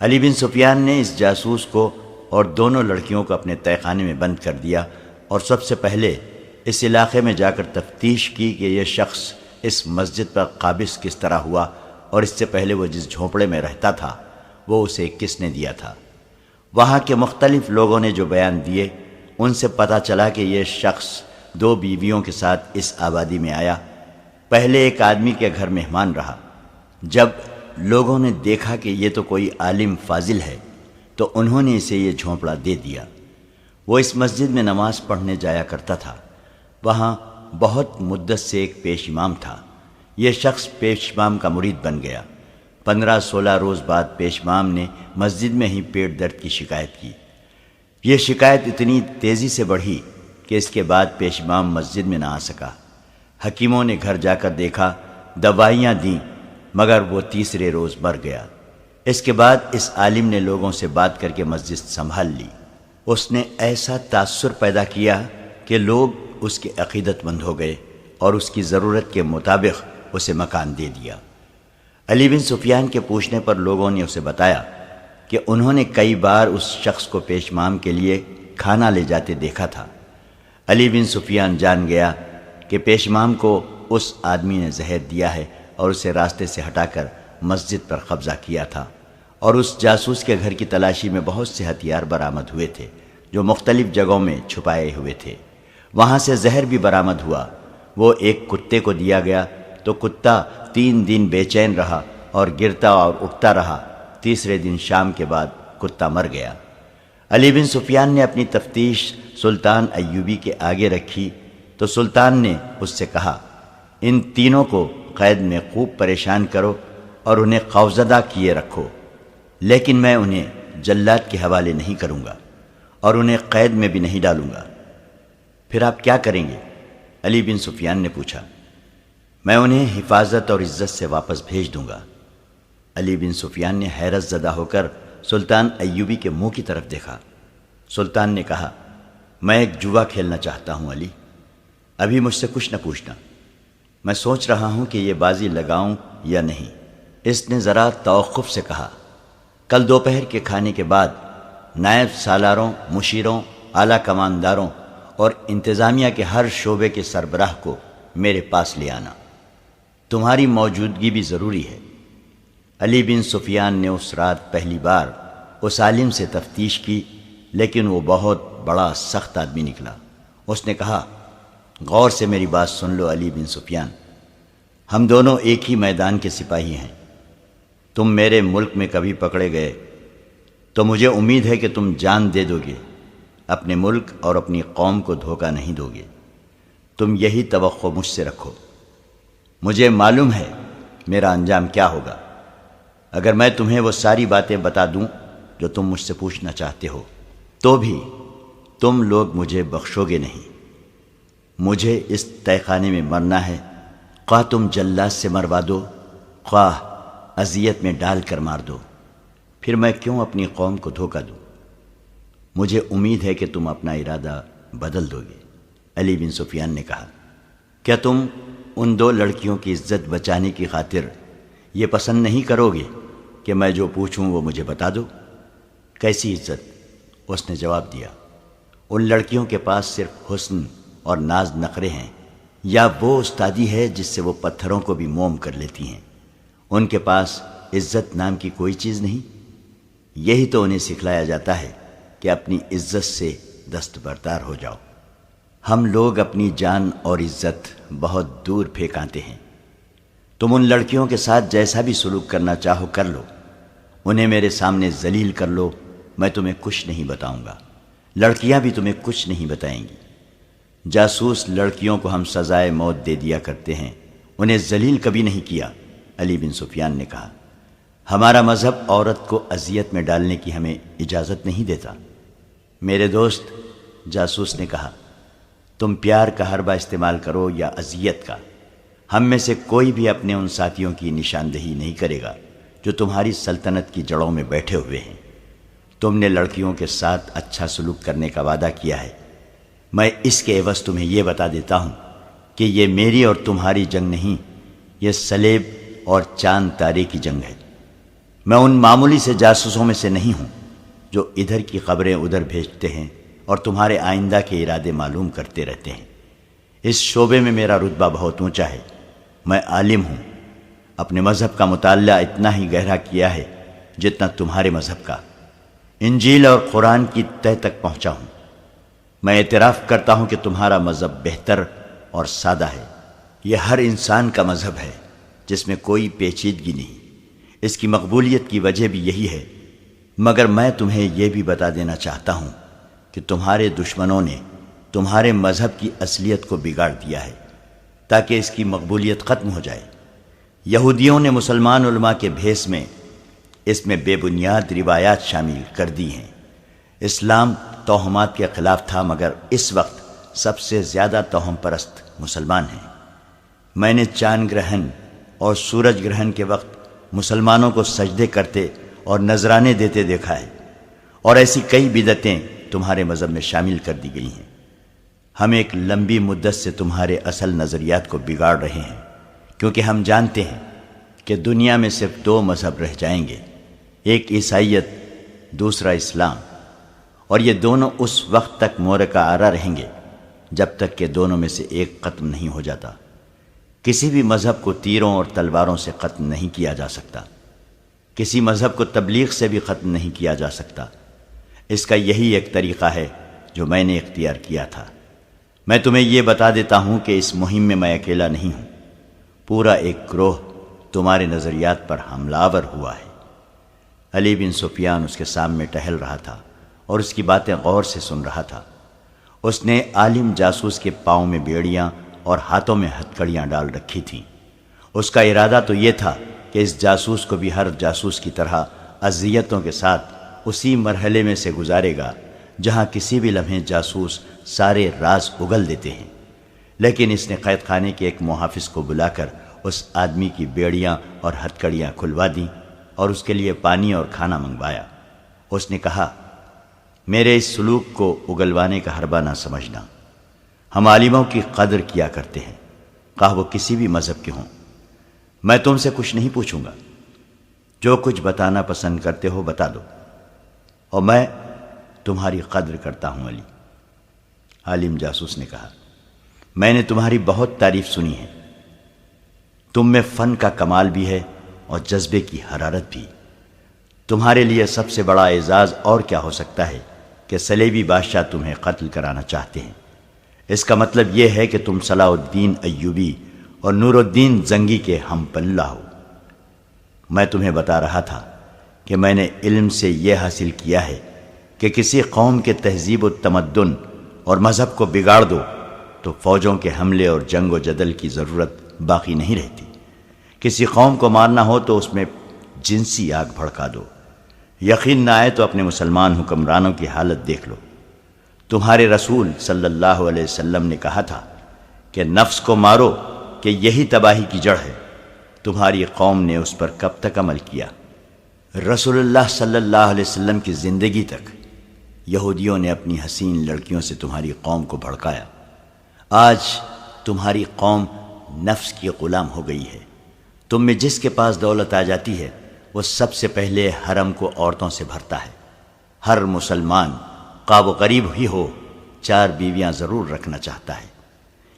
علی بن سفیان نے اس جاسوس کو اور دونوں لڑکیوں کو اپنے تہہ خانے میں بند کر دیا اور سب سے پہلے اس علاقے میں جا کر تفتیش کی کہ یہ شخص اس مسجد پر قابض کس طرح ہوا اور اس سے پہلے وہ جس جھونپڑے میں رہتا تھا وہ اسے کس نے دیا تھا۔ وہاں کے مختلف لوگوں نے جو بیان دیے ان سے پتہ چلا کہ یہ شخص 2 بیویوں کے ساتھ اس آبادی میں آیا۔ پہلے ایک آدمی کے گھر مہمان رہا۔ جب لوگوں نے دیکھا کہ یہ تو کوئی عالم فاضل ہے تو انہوں نے اسے یہ جھونپڑا دے دیا۔ وہ اس مسجد میں نماز پڑھنے جایا کرتا تھا۔ وہاں بہت مدت سے ایک پیش امام تھا۔ یہ شخص پیش امام کا مرید بن گیا۔ 15-16 روز بعد پیش امام نے مسجد میں ہی پیٹ درد کی شکایت کی۔ یہ شکایت اتنی تیزی سے بڑھی کہ اس کے بعد پیش امام مسجد میں نہ آ سکا۔ حکیموں نے گھر جا کر دیکھا، دوائیاں دیں، مگر وہ تیسرے روز مر گیا۔ اس کے بعد اس عالم نے لوگوں سے بات کر کے مسجد سنبھال لی۔ اس نے ایسا تاثر پیدا کیا کہ لوگ اس کے عقیدت مند ہو گئے اور اس کی ضرورت کے مطابق اسے مکان دے دیا۔ علی بن سفیان کے پوچھنے پر لوگوں نے اسے بتایا کہ انہوں نے کئی بار اس شخص کو پیش امام کے لیے کھانا لے جاتے دیکھا تھا۔ علی بن سفیان جان گیا کہ پیش امام کو اس آدمی نے زہر دیا ہے اور اسے راستے سے ہٹا کر مسجد پر قبضہ کیا تھا، اور اس جاسوس کے گھر کی تلاشی میں بہت سے ہتھیار برآمد ہوئے تھے جو مختلف جگہوں میں چھپائے ہوئے تھے۔ وہاں سے زہر بھی برآمد ہوا۔ وہ ایک کتے کو دیا گیا تو کتا 3 دن بے چین رہا اور گرتا اور اٹھتا رہا۔ تیسرے دن شام کے بعد کتا مر گیا۔ علی بن سفیان نے اپنی تفتیش سلطان ایوبی کے آگے رکھی تو سلطان نے اس سے کہا، ان تینوں کو قید میں خوب پریشان کرو اور انہیں خوفزدہ کیے رکھو، لیکن میں انہیں جلاد کے حوالے نہیں کروں گا اور انہیں قید میں بھی نہیں ڈالوں گا۔ پھر آپ کیا کریں گے؟ علی بن سفیان نے پوچھا۔ میں انہیں حفاظت اور عزت سے واپس بھیج دوں گا۔ علی بن سفیان نے حیرت زدہ ہو کر سلطان ایوبی کے منہ کی طرف دیکھا۔ سلطان نے کہا، میں ایک جوا کھیلنا چاہتا ہوں علی، ابھی مجھ سے کچھ نہ پوچھنا۔ میں سوچ رہا ہوں کہ یہ بازی لگاؤں یا نہیں۔ اس نے ذرا توقف سے کہا، کل دوپہر کے کھانے کے بعد نائب سالاروں، مشیروں، اعلیٰ کمانداروں اور انتظامیہ کے ہر شعبے کے سربراہ کو میرے پاس لے آنا۔ تمہاری موجودگی بھی ضروری ہے۔ علی بن سفیان نے اس رات پہلی بار اس عالم سے تفتیش کی، لیکن وہ بہت بڑا سخت آدمی نکلا۔ اس نے کہا، غور سے میری بات سن لو علی بن سفیان، ہم دونوں ایک ہی میدان کے سپاہی ہیں۔ تم میرے ملک میں کبھی پکڑے گئے تو مجھے امید ہے کہ تم جان دے دو گے، اپنے ملک اور اپنی قوم کو دھوکہ نہیں دو گے۔ تم یہی توقع مجھ سے رکھو۔ مجھے معلوم ہے میرا انجام کیا ہوگا۔ اگر میں تمہیں وہ ساری باتیں بتا دوں جو تم مجھ سے پوچھنا چاہتے ہو تو بھی تم لوگ مجھے بخشو گے نہیں۔ مجھے اس تہہ خانے میں مرنا ہے، خواہ تم جلاد سے مروا دو، خواہ اذیت میں ڈال کر مار دو، پھر میں کیوں اپنی قوم کو دھوکہ دوں؟ مجھے امید ہے کہ تم اپنا ارادہ بدل دو گے۔ علی بن سفیان نے کہا، کیا تم ان 2 لڑکیوں کی عزت بچانے کی خاطر یہ پسند نہیں کرو گے کہ میں جو پوچھوں وہ مجھے بتا دو؟ کیسی عزت؟ اس نے جواب دیا، ان لڑکیوں کے پاس صرف حسن اور ناز نخرے ہیں، یا وہ استادی ہے جس سے وہ پتھروں کو بھی موم کر لیتی ہیں۔ ان کے پاس عزت نام کی کوئی چیز نہیں۔ یہی تو انہیں سکھلایا جاتا ہے کہ اپنی عزت سے دستبردار ہو جاؤ۔ ہم لوگ اپنی جان اور عزت بہت دور پھینک آتے ہیں۔ تم ان لڑکیوں کے ساتھ جیسا بھی سلوک کرنا چاہو کر لو، انہیں میرے سامنے ذلیل کر لو، میں تمہیں کچھ نہیں بتاؤں گا، لڑکیاں بھی تمہیں کچھ نہیں بتائیں گی۔ جاسوس لڑکیوں کو ہم سزائے موت دے دیا کرتے ہیں، انہیں ذلیل کبھی نہیں کیا۔ علی بن سفیان نے کہا، ہمارا مذہب عورت کو اذیت میں ڈالنے کی ہمیں اجازت نہیں دیتا۔ میرے دوست، جاسوس نے کہا، تم پیار کا حربہ استعمال کرو یا اذیت کا، ہم میں سے کوئی بھی اپنے ان ساتھیوں کی نشاندہی نہیں کرے گا جو تمہاری سلطنت کی جڑوں میں بیٹھے ہوئے ہیں۔ تم نے لڑکیوں کے ساتھ اچھا سلوک کرنے کا وعدہ کیا ہے، میں اس کے عوض تمہیں یہ بتا دیتا ہوں کہ یہ میری اور تمہاری جنگ نہیں، یہ صلیب اور چاند تارے کی جنگ ہے۔ میں ان معمولی سے جاسوسوں میں سے نہیں ہوں جو ادھر کی خبریں ادھر بھیجتے ہیں اور تمہارے آئندہ کے ارادے معلوم کرتے رہتے ہیں۔ اس شعبے میں میرا رتبہ بہت اونچا ہے، میں عالم ہوں، اپنے مذہب کا مطالعہ اتنا ہی گہرا کیا ہے جتنا تمہارے مذہب کا، انجیل اور قرآن کی تہ تک پہنچا ہوں۔ میں اعتراف کرتا ہوں کہ تمہارا مذہب بہتر اور سادہ ہے، یہ ہر انسان کا مذہب ہے جس میں کوئی پیچیدگی نہیں، اس کی مقبولیت کی وجہ بھی یہی ہے، مگر میں تمہیں یہ بھی بتا دینا چاہتا ہوں کہ تمہارے دشمنوں نے تمہارے مذہب کی اصلیت کو بگاڑ دیا ہے تاکہ اس کی مقبولیت ختم ہو جائے۔ یہودیوں نے مسلمان علماء کے بھیس میں اس میں بے بنیاد روایات شامل کر دی ہیں۔ اسلام توہمات کے خلاف تھا، مگر اس وقت سب سے زیادہ توہم پرست مسلمان ہیں۔ میں نے چاند گرہن اور سورج گرہن کے وقت مسلمانوں کو سجدے کرتے اور نذرانے دیتے دیکھا ہے، اور ایسی کئی بدعتیں تمہارے مذہب میں شامل کر دی گئی ہیں۔ ہم ایک لمبی مدت سے تمہارے اصل نظریات کو بگاڑ رہے ہیں، کیونکہ ہم جانتے ہیں کہ دنیا میں صرف دو مذہب رہ جائیں گے، ایک عیسائیت، دوسرا اسلام، اور یہ دونوں اس وقت تک مورکہ آرا رہیں گے جب تک کہ دونوں میں سے ایک ختم نہیں ہو جاتا۔ کسی بھی مذہب کو تیروں اور تلواروں سے ختم نہیں کیا جا سکتا، کسی مذہب کو تبلیغ سے بھی ختم نہیں کیا جا سکتا۔ اس کا یہی ایک طریقہ ہے جو میں نے اختیار کیا تھا۔ میں تمہیں یہ بتا دیتا ہوں کہ اس مہم میں میں اکیلا نہیں ہوں، پورا ایک گروہ تمہارے نظریات پر حملہ آور ہوا ہے۔ علی بن سفیان اس کے سامنے ٹہل رہا تھا اور اس کی باتیں غور سے سن رہا تھا۔ اس نے عالم جاسوس کے پاؤں میں بیڑیاں اور ہاتھوں میں ہتھکڑیاں ڈال رکھی تھیں۔ اس کا ارادہ تو یہ تھا کہ اس جاسوس کو بھی ہر جاسوس کی طرح اذیتوں کے ساتھ اسی مرحلے میں سے گزارے گا جہاں کسی بھی لمحے جاسوس سارے راز اگل دیتے ہیں۔ لیکن اس نے قید خانے کے ایک محافظ کو بلا کر اس آدمی کی بیڑیاں اور ہتھکڑیاں کھلوا دیں اور اس کے لیے پانی اور کھانا منگوایا۔ اس نے کہا، میرے اس سلوک کو اگلوانے کا حربہ نہ سمجھنا، ہم عالموں کی قدر کیا کرتے ہیں، خواہ وہ کسی بھی مذہب کے ہوں۔ میں تم سے کچھ نہیں پوچھوں گا، جو کچھ بتانا پسند کرتے ہو بتا دو، اور میں تمہاری قدر کرتا ہوں علی۔ عالم جاسوس نے کہا، میں نے تمہاری بہت تعریف سنی ہے، تم میں فن کا کمال بھی ہے اور جذبے کی حرارت بھی۔ تمہارے لیے سب سے بڑا اعزاز اور کیا ہو سکتا ہے کہ صلیبی بادشاہ تمہیں قتل کرانا چاہتے ہیں۔ اس کا مطلب یہ ہے کہ تم صلاح الدین ایوبی اور نور الدین زنگی کے ہم پلہ ہو۔ میں تمہیں بتا رہا تھا کہ میں نے علم سے یہ حاصل کیا ہے کہ کسی قوم کے تہذیب و تمدن اور مذہب کو بگاڑ دو تو فوجوں کے حملے اور جنگ و جدل کی ضرورت باقی نہیں رہتی۔ کسی قوم کو مارنا ہو تو اس میں جنسی آگ بھڑکا دو۔ یقین نہ آئے تو اپنے مسلمان حکمرانوں کی حالت دیکھ لو۔ تمہارے رسول صلی اللہ علیہ وسلم نے کہا تھا کہ نفس کو مارو کہ یہی تباہی کی جڑ ہے۔ تمہاری قوم نے اس پر کب تک عمل کیا؟ رسول اللہ صلی اللہ علیہ وسلم کی زندگی تک یہودیوں نے اپنی حسین لڑکیوں سے تمہاری قوم کو بھڑکایا۔ آج تمہاری قوم نفس کی غلام ہو گئی ہے۔ تم میں جس کے پاس دولت آ جاتی ہے وہ سب سے پہلے حرم کو عورتوں سے بھرتا ہے۔ ہر مسلمان خواہ وہ غریب ہی ہو 4 بیویاں ضرور رکھنا چاہتا ہے۔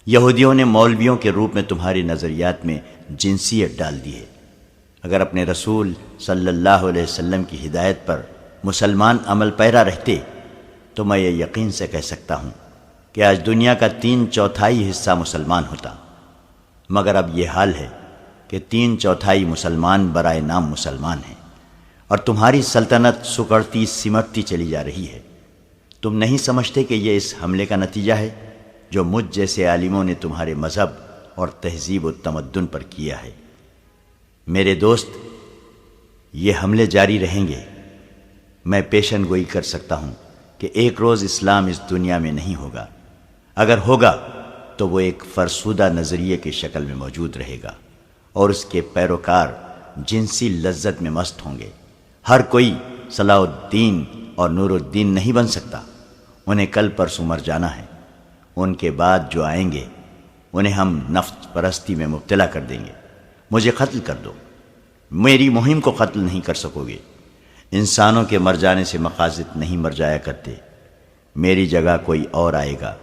یہودیوں نے مولویوں کے روپ میں تمہاری نظریات میں جنسیت ڈال دی ہے۔ اگر اپنے رسول صلی اللہ علیہ وسلم کی ہدایت پر مسلمان عمل پیرا رہتے تو میں یہ یقین سے کہہ سکتا ہوں کہ آج دنیا کا 3/4 حصہ مسلمان ہوتا، مگر اب یہ حال ہے کہ 3/4 مسلمان برائے نام مسلمان ہیں، اور تمہاری سلطنت سکڑتی سمٹتی چلی جا رہی ہے۔ تم نہیں سمجھتے کہ یہ اس حملے کا نتیجہ ہے جو مجھ جیسے عالموں نے تمہارے مذہب اور تہذیب و تمدن پر کیا ہے؟ میرے دوست، یہ حملے جاری رہیں گے۔ میں پیشن گوئی کر سکتا ہوں کہ ایک روز اسلام اس دنیا میں نہیں ہوگا۔ اگر ہوگا تو وہ ایک فرسودہ نظریے کی شکل میں موجود رہے گا، اور اس کے پیروکار جنسی لذت میں مست ہوں گے۔ ہر کوئی صلاح الدین اور نور الدین نہیں بن سکتا؟ انہیں کل پرسوں مر جانا ہے۔ ان کے بعد جو آئیں گے انہیں ہم نفس پرستی میں مبتلا کر دیں گے۔ مجھے قتل کر دو، میری مہم کو قتل نہیں کر سکو گے۔ انسانوں کے مر جانے سے مقاصد نہیں مر جایا کرتے۔ میری جگہ کوئی اور آئے گا،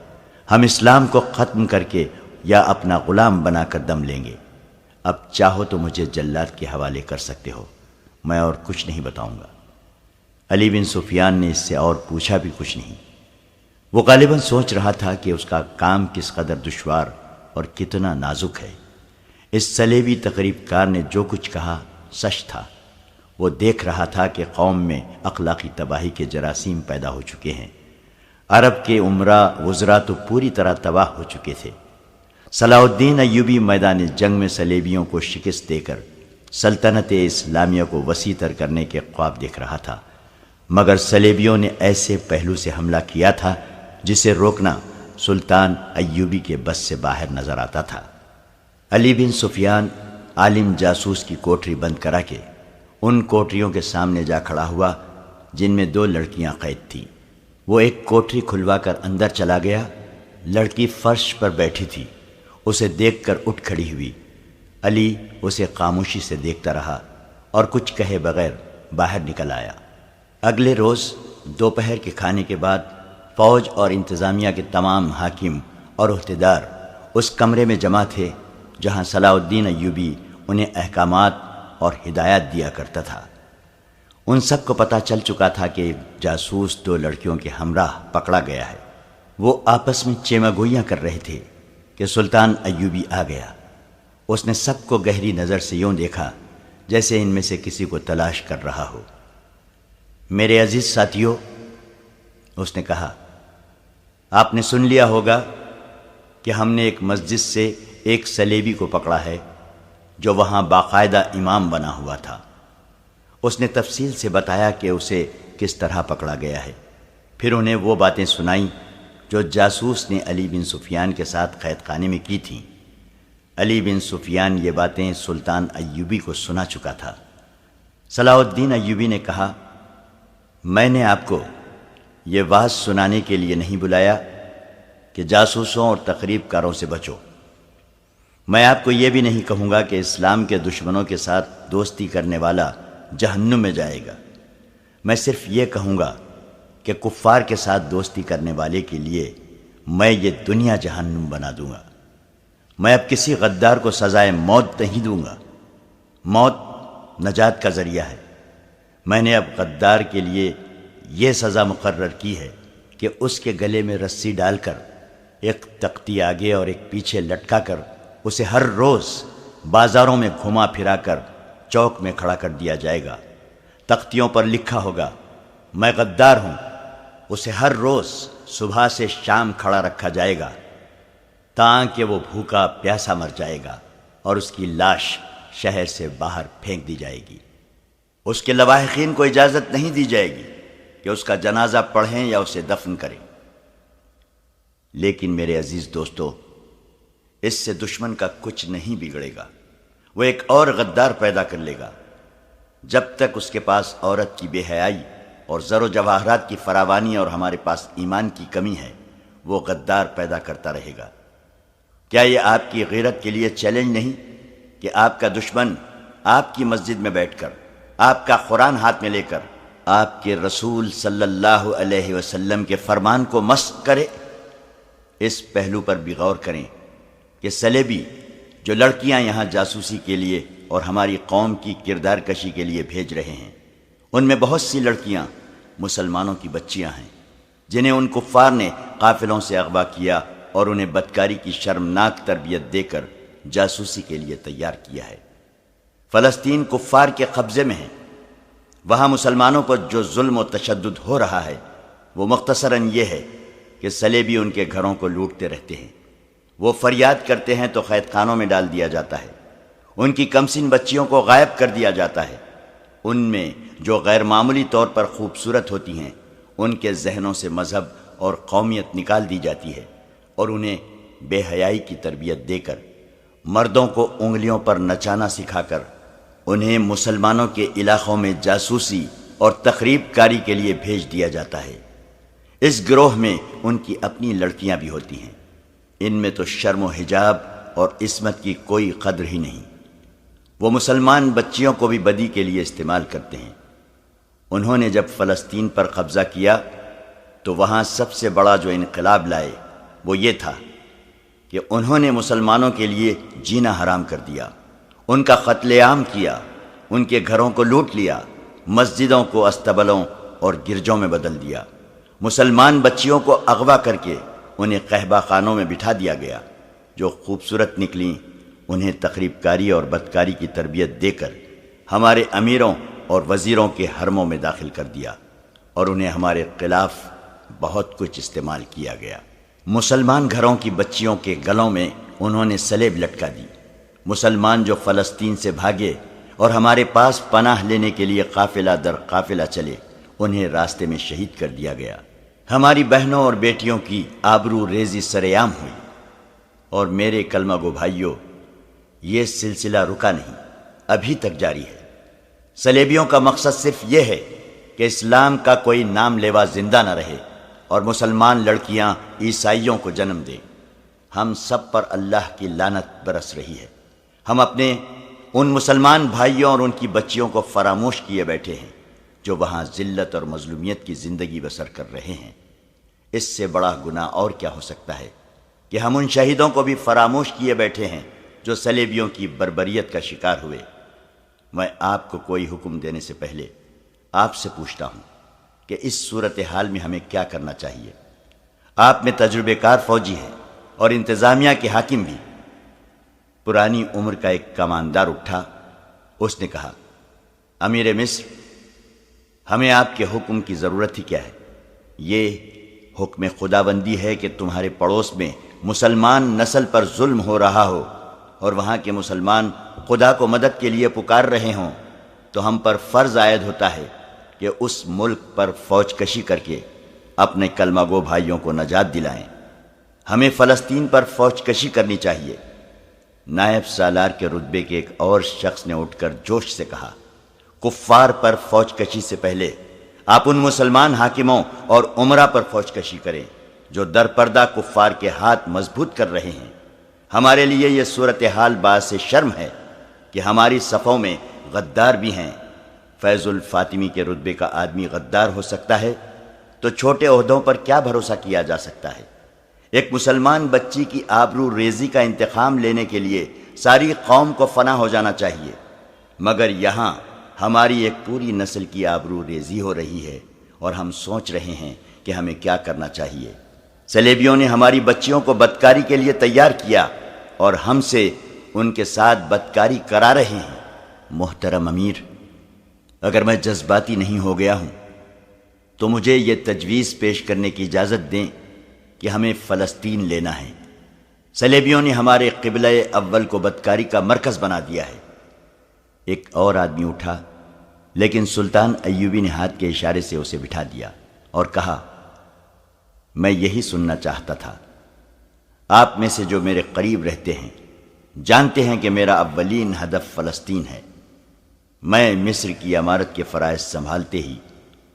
ہم اسلام کو ختم کر کے یا اپنا غلام بنا کر دم لیں گے۔ اب چاہو تو مجھے جلاد کے حوالے کر سکتے ہو، میں اور کچھ نہیں بتاؤں گا۔ علی بن سفیان نے اس سے اور پوچھا بھی کچھ نہیں۔ وہ غالباً سوچ رہا تھا کہ اس کا کام کس قدر دشوار اور کتنا نازک ہے۔ اس صلیبی تقریب کار نے جو کچھ کہا سچ تھا۔ وہ دیکھ رہا تھا کہ قوم میں اخلاقی تباہی کے جراثیم پیدا ہو چکے ہیں۔ عرب کے عمرا وزراء تو پوری طرح تباہ ہو چکے تھے۔ صلاح الدین ایوبی میدان جنگ میں صلیبیوں کو شکست دے کر سلطنت اسلامیہ کو وسیع تر کرنے کے خواب دیکھ رہا تھا، مگر صلیبیوں نے ایسے پہلو سے حملہ کیا تھا جسے روکنا سلطان ایوبی کے بس سے باہر نظر آتا تھا۔ علی بن سفیان عالم جاسوس کی کوٹری بند کرا کے ان کوٹریوں کے سامنے جا کھڑا ہوا جن میں 2 لڑکیاں قید تھیں۔ وہ ایک کوٹری کھلوا کر اندر چلا گیا۔ لڑکی فرش پر بیٹھی تھی، اسے دیکھ کر اٹھ کھڑی ہوئی۔ علی اسے خاموشی سے دیکھتا رہا اور کچھ کہے بغیر باہر نکل آیا۔ اگلے روز دوپہر کے کھانے کے بعد فوج اور انتظامیہ کے تمام حاکم اور عہدیدار اس کمرے میں جمع تھے جہاں صلاح الدین ایوبی انہیں احکامات اور ہدایات دیا کرتا تھا۔ ان سب کو پتہ چل چکا تھا کہ ایک جاسوس 2 لڑکیوں کے ہمراہ پکڑا گیا ہے۔ وہ آپس میں چیمہ گوئیاں کر رہے تھے کہ سلطان ایوبی آ گیا۔ اس نے سب کو گہری نظر سے یوں دیکھا جیسے ان میں سے کسی کو تلاش کر رہا ہو۔ میرے عزیز ساتھیو، اس نے کہا، آپ نے سن لیا ہوگا کہ ہم نے ایک مسجد سے ایک صلیبی کو پکڑا ہے جو وہاں باقاعدہ امام بنا ہوا تھا۔ اس نے تفصیل سے بتایا کہ اسے کس طرح پکڑا گیا ہے، پھر انہیں وہ باتیں سنائیں جو جاسوس نے علی بن سفیان کے ساتھ قید خانے میں کی تھیں۔ علی بن سفیان یہ باتیں سلطان ایوبی کو سنا چکا تھا۔ صلاح الدین ایوبی نے کہا، میں نے آپ کو یہ واز سنانے کے لیے نہیں بلایا کہ جاسوسوں اور تقریب کاروں سے بچو۔ میں آپ کو یہ بھی نہیں کہوں گا کہ اسلام کے دشمنوں کے ساتھ دوستی کرنے والا جہنم میں جائے گا۔ میں صرف یہ کہوں گا کہ کفار کے ساتھ دوستی کرنے والے کے لیے میں یہ دنیا جہنم بنا دوں گا۔ میں اب کسی غدار کو سزائے موت نہیں دوں گا۔ موت نجات کا ذریعہ ہے۔ میں نے اب غدار کے لیے یہ سزا مقرر کی ہے کہ اس کے گلے میں رسی ڈال کر ایک تختی آگے اور ایک پیچھے لٹکا کر اسے ہر روز بازاروں میں گھما پھرا کر چوک میں کھڑا کر دیا جائے گا۔ تختیوں پر لکھا ہوگا، میں غدار ہوں۔ اسے ہر روز صبح سے شام کھڑا رکھا جائے گا تاکہ وہ بھوکا پیاسا مر جائے گا اور اس کی لاش شہر سے باہر پھینک دی جائے گی۔ اس کے لواحقین کو اجازت نہیں دی جائے گی کہ اس کا جنازہ پڑھیں یا اسے دفن کریں۔ لیکن میرے عزیز دوستو، اس سے دشمن کا کچھ نہیں بگڑے گا۔ وہ ایک اور غدار پیدا کر لے گا۔ جب تک اس کے پاس عورت کی بے حیائی اور زر و جواہرات کی فراوانی اور ہمارے پاس ایمان کی کمی ہے، وہ غدار پیدا کرتا رہے گا۔ کیا یہ آپ کی غیرت کے لیے چیلنج نہیں کہ آپ کا دشمن آپ کی مسجد میں بیٹھ کر، آپ کا قرآن ہاتھ میں لے کر، آپ کے رسول صلی اللہ علیہ وسلم کے فرمان کو مسخ کرے؟ اس پہلو پر بھی غور کریں کہ صلیبی جو لڑکیاں یہاں جاسوسی کے لیے اور ہماری قوم کی کردار کشی کے لیے بھیج رہے ہیں، ان میں بہت سی لڑکیاں مسلمانوں کی بچیاں ہیں جنہیں ان کفار نے قافلوں سے اغوا کیا اور انہیں بدکاری کی شرمناک تربیت دے کر جاسوسی کے لیے تیار کیا ہے۔ فلسطین کفار کے قبضے میں ہے۔ وہاں مسلمانوں پر جو ظلم و تشدد ہو رہا ہے وہ مختصراً یہ ہے کہ صلیبی ان کے گھروں کو لوٹتے رہتے ہیں۔ وہ فریاد کرتے ہیں تو قید خانوں میں ڈال دیا جاتا ہے۔ ان کی کمسن بچیوں کو غائب کر دیا جاتا ہے۔ ان میں جو غیر معمولی طور پر خوبصورت ہوتی ہیں ان کے ذہنوں سے مذہب اور قومیت نکال دی جاتی ہے اور انہیں بے حیائی کی تربیت دے کر، مردوں کو انگلیوں پر نچانا سکھا کر، انہیں مسلمانوں کے علاقوں میں جاسوسی اور تخریب کاری کے لیے بھیج دیا جاتا ہے۔ اس گروہ میں ان کی اپنی لڑکیاں بھی ہوتی ہیں، ان میں تو شرم و حجاب اور عصمت کی کوئی قدر ہی نہیں۔ وہ مسلمان بچیوں کو بھی بدی کے لیے استعمال کرتے ہیں۔ انہوں نے جب فلسطین پر قبضہ کیا تو وہاں سب سے بڑا جو انقلاب لائے وہ یہ تھا کہ انہوں نے مسلمانوں کے لیے جینا حرام کر دیا، ان کا قتل عام کیا، ان کے گھروں کو لوٹ لیا، مسجدوں کو استبلوں اور گرجوں میں بدل دیا، مسلمان بچیوں کو اغوا کر کے انہیں قہبہ خانوں میں بٹھا دیا گیا، جو خوبصورت نکلیں انہیں تخریب کاری اور بدکاری کی تربیت دے کر ہمارے امیروں اور وزیروں کے حرموں میں داخل کر دیا، اور انہیں ہمارے خلاف بہت کچھ استعمال کیا گیا۔ مسلمان گھروں کی بچیوں کے گلوں میں انہوں نے سلیب لٹکا دی۔ مسلمان جو فلسطین سے بھاگے اور ہمارے پاس پناہ لینے کے لیے قافلہ در قافلہ چلے، انہیں راستے میں شہید کر دیا گیا۔ ہماری بہنوں اور بیٹیوں کی آبرو ریزی سر عام ہوئی۔ اور میرے کلمہ گو بھائیوں، یہ سلسلہ رکا نہیں، ابھی تک جاری ہے۔ صلیبیوں کا مقصد صرف یہ ہے کہ اسلام کا کوئی نام لیوا زندہ نہ رہے اور مسلمان لڑکیاں عیسائیوں کو جنم دیں۔ ہم سب پر اللہ کی لعنت برس رہی ہے۔ ہم اپنے ان مسلمان بھائیوں اور ان کی بچیوں کو فراموش کیے بیٹھے ہیں جو وہاں ذلت اور مظلومیت کی زندگی بسر کر رہے ہیں۔ اس سے بڑا گناہ اور کیا ہو سکتا ہے کہ ہم ان شہیدوں کو بھی فراموش کیے بیٹھے ہیں جو صلیبیوں کی بربریت کا شکار ہوئے۔ میں آپ کو کوئی حکم دینے سے پہلے آپ سے پوچھتا ہوں کہ اس صورتحال میں ہمیں کیا کرنا چاہیے۔ آپ میں تجربے کار فوجی ہیں اور انتظامیہ کے حاکم بھی۔ پرانی عمر کا ایک کماندار اٹھا، اس نے کہا، امیر مصر، ہمیں آپ کے حکم کی ضرورت ہی کیا ہے؟ یہ حکم خداوندی ہے کہ تمہارے پڑوس میں مسلمان نسل پر ظلم ہو رہا ہو اور وہاں کے مسلمان خدا کو مدد کے لیے پکار رہے ہوں، تو ہم پر فرض عائد ہوتا ہے کہ اس ملک پر فوج کشی کر کے اپنے کلمہ گو بھائیوں کو نجات دلائیں۔ ہمیں فلسطین پر فوج کشی کرنی چاہیے۔ نائب سالار کے رتبے کے ایک اور شخص نے اٹھ کر جوش سے کہا، کفار پر فوج کشی سے پہلے آپ ان مسلمان حاکموں اور امراء پر فوج کشی کریں جو در پردہ کفار کے ہاتھ مضبوط کر رہے ہیں۔ ہمارے لیے یہ صورتحال باعث شرم ہے کہ ہماری صفوں میں غدار بھی ہیں۔ فیض الفاطمی کے رتبے کا آدمی غدار ہو سکتا ہے تو چھوٹے عہدوں پر کیا بھروسہ کیا جا سکتا ہے؟ ایک مسلمان بچی کی آبرو ریزی کا انتقام لینے کے لیے ساری قوم کو فنا ہو جانا چاہیے، مگر یہاں ہماری ایک پوری نسل کی آبرو ریزی ہو رہی ہے اور ہم سوچ رہے ہیں کہ ہمیں کیا کرنا چاہیے۔ صلیبیوں نے ہماری بچیوں کو بدکاری کے لیے تیار کیا اور ہم سے ان کے ساتھ بدکاری کرا رہے ہیں۔ محترم امیر، اگر میں جذباتی نہیں ہو گیا ہوں تو مجھے یہ تجویز پیش کرنے کی اجازت دیں کہ ہمیں فلسطین لینا ہے۔ صلیبیوں نے ہمارے قبلہ اول کو بدکاری کا مرکز بنا دیا ہے۔ ایک اور آدمی اٹھا، لیکن سلطان ایوبی نے ہاتھ کے اشارے سے اسے بٹھا دیا اور کہا، میں یہی سننا چاہتا تھا۔ آپ میں سے جو میرے قریب رہتے ہیں جانتے ہیں کہ میرا اولین ہدف فلسطین ہے۔ میں مصر کی عمارت کے فرائض سنبھالتے ہی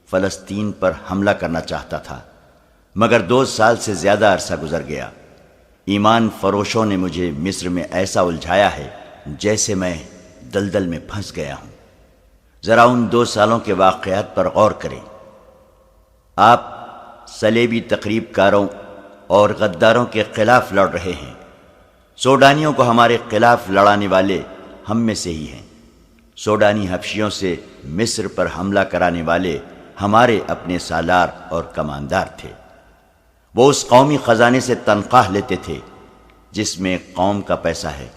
فلسطین پر حملہ کرنا چاہتا تھا، مگر 2 سال سے زیادہ عرصہ گزر گیا۔ ایمان فروشوں نے مجھے مصر میں ایسا الجھایا ہے جیسے میں دلدل میں پھنس گیا ہوں۔ ذرا ان 2 سالوں کے واقعات پر غور کریں۔ آپ صلیبی تقریب کاروں اور غداروں کے خلاف لڑ رہے ہیں۔ سوڈانیوں کو ہمارے خلاف لڑانے والے ہم میں سے ہی ہیں۔ سوڈانی حبشیوں سے مصر پر حملہ کرانے والے ہمارے اپنے سالار اور کماندار تھے۔ وہ اس قومی خزانے سے تنخواہ لیتے تھے جس میں قوم کا پیسہ ہے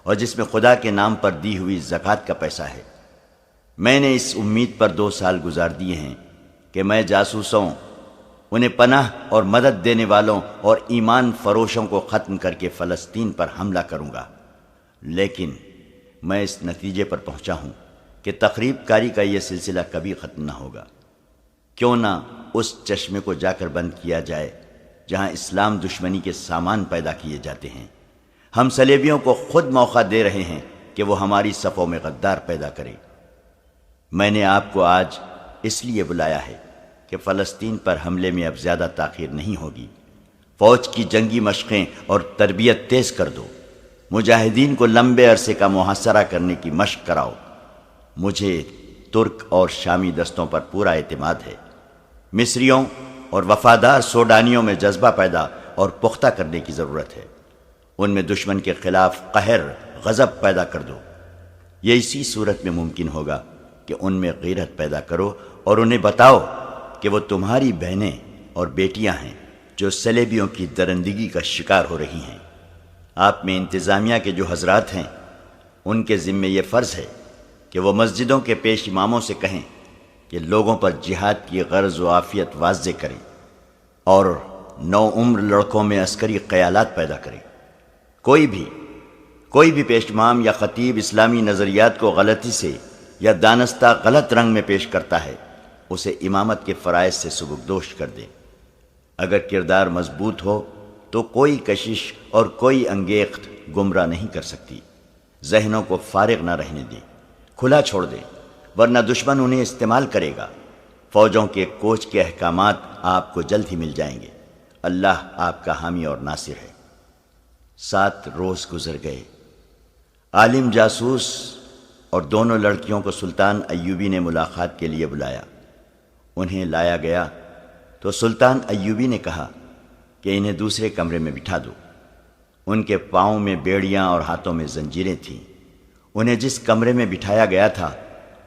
اور جس میں خدا کے نام پر دی ہوئی زکوٰۃ کا پیسہ ہے۔ میں نے اس امید پر 2 سال گزار دیے ہیں کہ میں جاسوسوں، انہیں پناہ اور مدد دینے والوں اور ایمان فروشوں کو ختم کر کے فلسطین پر حملہ کروں گا، لیکن میں اس نتیجے پر پہنچا ہوں کہ تخریب کاری کا یہ سلسلہ کبھی ختم نہ ہوگا۔ کیوں نہ اس چشمے کو جا کر بند کیا جائے جہاں اسلام دشمنی کے سامان پیدا کیے جاتے ہیں۔ ہم صلیبیوں کو خود موقع دے رہے ہیں کہ وہ ہماری صفوں میں غدار پیدا کریں۔ میں نے آپ کو آج اس لیے بلایا ہے کہ فلسطین پر حملے میں اب زیادہ تاخیر نہیں ہوگی۔ فوج کی جنگی مشقیں اور تربیت تیز کر دو، مجاہدین کو لمبے عرصے کا محاصرہ کرنے کی مشق کراؤ۔ مجھے ترک اور شامی دستوں پر پورا اعتماد ہے۔ مصریوں اور وفادار سوڈانیوں میں جذبہ پیدا اور پختہ کرنے کی ضرورت ہے۔ ان میں دشمن کے خلاف قہر، غضب پیدا کر دو۔ یہ اسی صورت میں ممکن ہوگا کہ ان میں غیرت پیدا کرو اور انہیں بتاؤ کہ وہ تمہاری بہنیں اور بیٹیاں ہیں جو صلیبیوں کی درندگی کا شکار ہو رہی ہیں۔ آپ میں انتظامیہ کے جو حضرات ہیں ان کے ذمے یہ فرض ہے کہ وہ مسجدوں کے پیش اماموں سے کہیں کہ لوگوں پر جہاد کی غرض و عافیت واضح کریں اور نو عمر لڑکوں میں عسکری خیالات پیدا کریں۔ کوئی بھی پیش امام یا خطیب اسلامی نظریات کو غلطی سے یا دانستہ غلط رنگ میں پیش کرتا ہے، اسے امامت کے فرائض سے سبکدوش کر دے۔ اگر کردار مضبوط ہو تو کوئی کشش اور کوئی انگیخت گمراہ نہیں کر سکتی۔ ذہنوں کو فارغ نہ رہنے دیں، کھلا چھوڑ دیں، ورنہ دشمن انہیں استعمال کرے گا۔ فوجوں کے کوچ کے احکامات آپ کو جلد ہی مل جائیں گے۔ اللہ آپ کا حامی اور ناصر ہے۔ 7 روز گزر گئے۔ عالم جاسوس اور دونوں لڑکیوں کو سلطان ایوبی نے ملاقات کے لیے بلایا۔ انہیں لایا گیا تو سلطان ایوبی نے کہا کہ انہیں دوسرے کمرے میں بٹھا دو۔ ان کے پاؤں میں بیڑیاں اور ہاتھوں میں زنجیریں تھیں۔ انہیں جس کمرے میں بٹھایا گیا تھا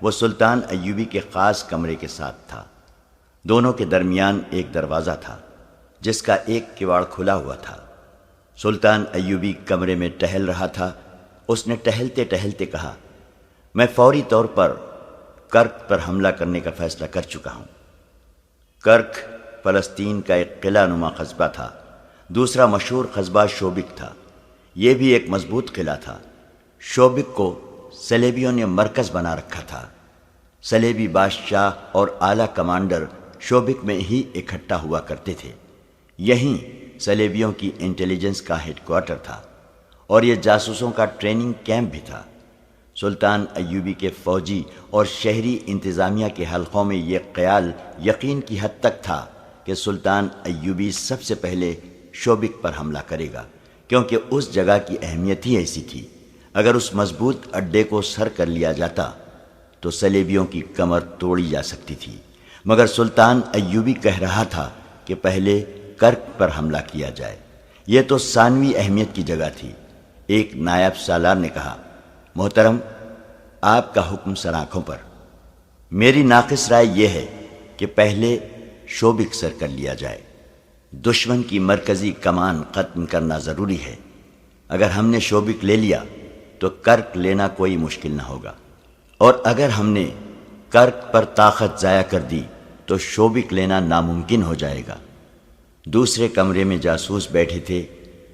وہ سلطان ایوبی کے خاص کمرے کے ساتھ تھا۔ دونوں کے درمیان ایک دروازہ تھا جس کا ایک کواڑ کھلا ہوا تھا۔ سلطان ایوبی کمرے میں ٹہل رہا تھا۔ اس نے ٹہلتے ٹہلتے کہا، میں فوری طور پر کرک پر حملہ کرنے کا فیصلہ کر چکا ہوں۔ کرک فلسطین کا ایک قلعہ نما قصبہ تھا۔ دوسرا مشہور قصبہ شوبک تھا۔ یہ بھی ایک مضبوط قلعہ تھا۔ شوبک کو صلیبیوں نے مرکز بنا رکھا تھا۔ صلیبی بادشاہ اور اعلیٰ کمانڈر شوبک میں ہی اکٹھا ہوا کرتے تھے۔ یہیں صلیبیوں کی انٹیلیجنس کا ہیڈ کوارٹر تھا اور یہ جاسوسوں کا ٹریننگ کیمپ بھی تھا۔ سلطان ایوبی کے فوجی اور شہری انتظامیہ کے حلقوں میں یہ خیال یقین کی حد تک تھا کہ سلطان ایوبی سب سے پہلے شوبک پر حملہ کرے گا، کیونکہ اس جگہ کی اہمیت ہی ایسی تھی۔ اگر اس مضبوط اڈے کو سر کر لیا جاتا تو صلیبیوں کی کمر توڑی جا سکتی تھی، مگر سلطان ایوبی کہہ رہا تھا کہ پہلے کرک پر حملہ کیا جائے۔ یہ تو ثانوی اہمیت کی جگہ تھی۔ ایک نائب سالار نے کہا، محترم، آپ کا حکم سر آنکھوں پر۔ میری ناقص رائے یہ ہے کہ پہلے شوبک سر کر لیا جائے۔ دشمن کی مرکزی کمان ختم کرنا ضروری ہے۔ اگر ہم نے شوبک لے لیا تو کرک لینا کوئی مشکل نہ ہوگا، اور اگر ہم نے کرک پر طاقت ضائع کر دی تو شوبک لینا ناممکن ہو جائے گا۔ دوسرے کمرے میں جاسوس بیٹھے تھے۔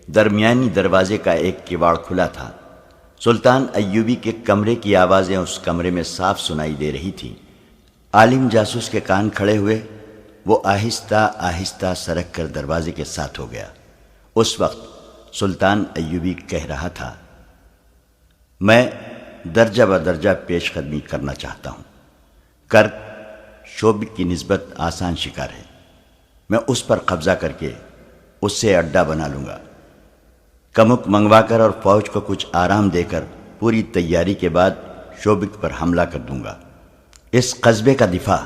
درمیانی دروازے کا ایک کواڑ کھلا تھا۔ سلطان ایوبی کے کمرے کی آوازیں اس کمرے میں صاف سنائی دے رہی تھیں۔ عالم جاسوس کے کان کھڑے ہوئے۔ وہ آہستہ آہستہ سرک کر دروازے کے ساتھ ہو گیا۔ اس وقت سلطان ایوبی کہہ رہا تھا، میں درجہ بدرجہ پیش قدمی کرنا چاہتا ہوں۔ کرک شوبک کی نسبت آسان شکار ہے۔ میں اس پر قبضہ کر کے اس سے اڈا بنا لوں گا۔ کمک منگوا کر اور فوج کو کچھ آرام دے کر پوری تیاری کے بعد شوبک پر حملہ کر دوں گا۔ اس قصبے کا دفاع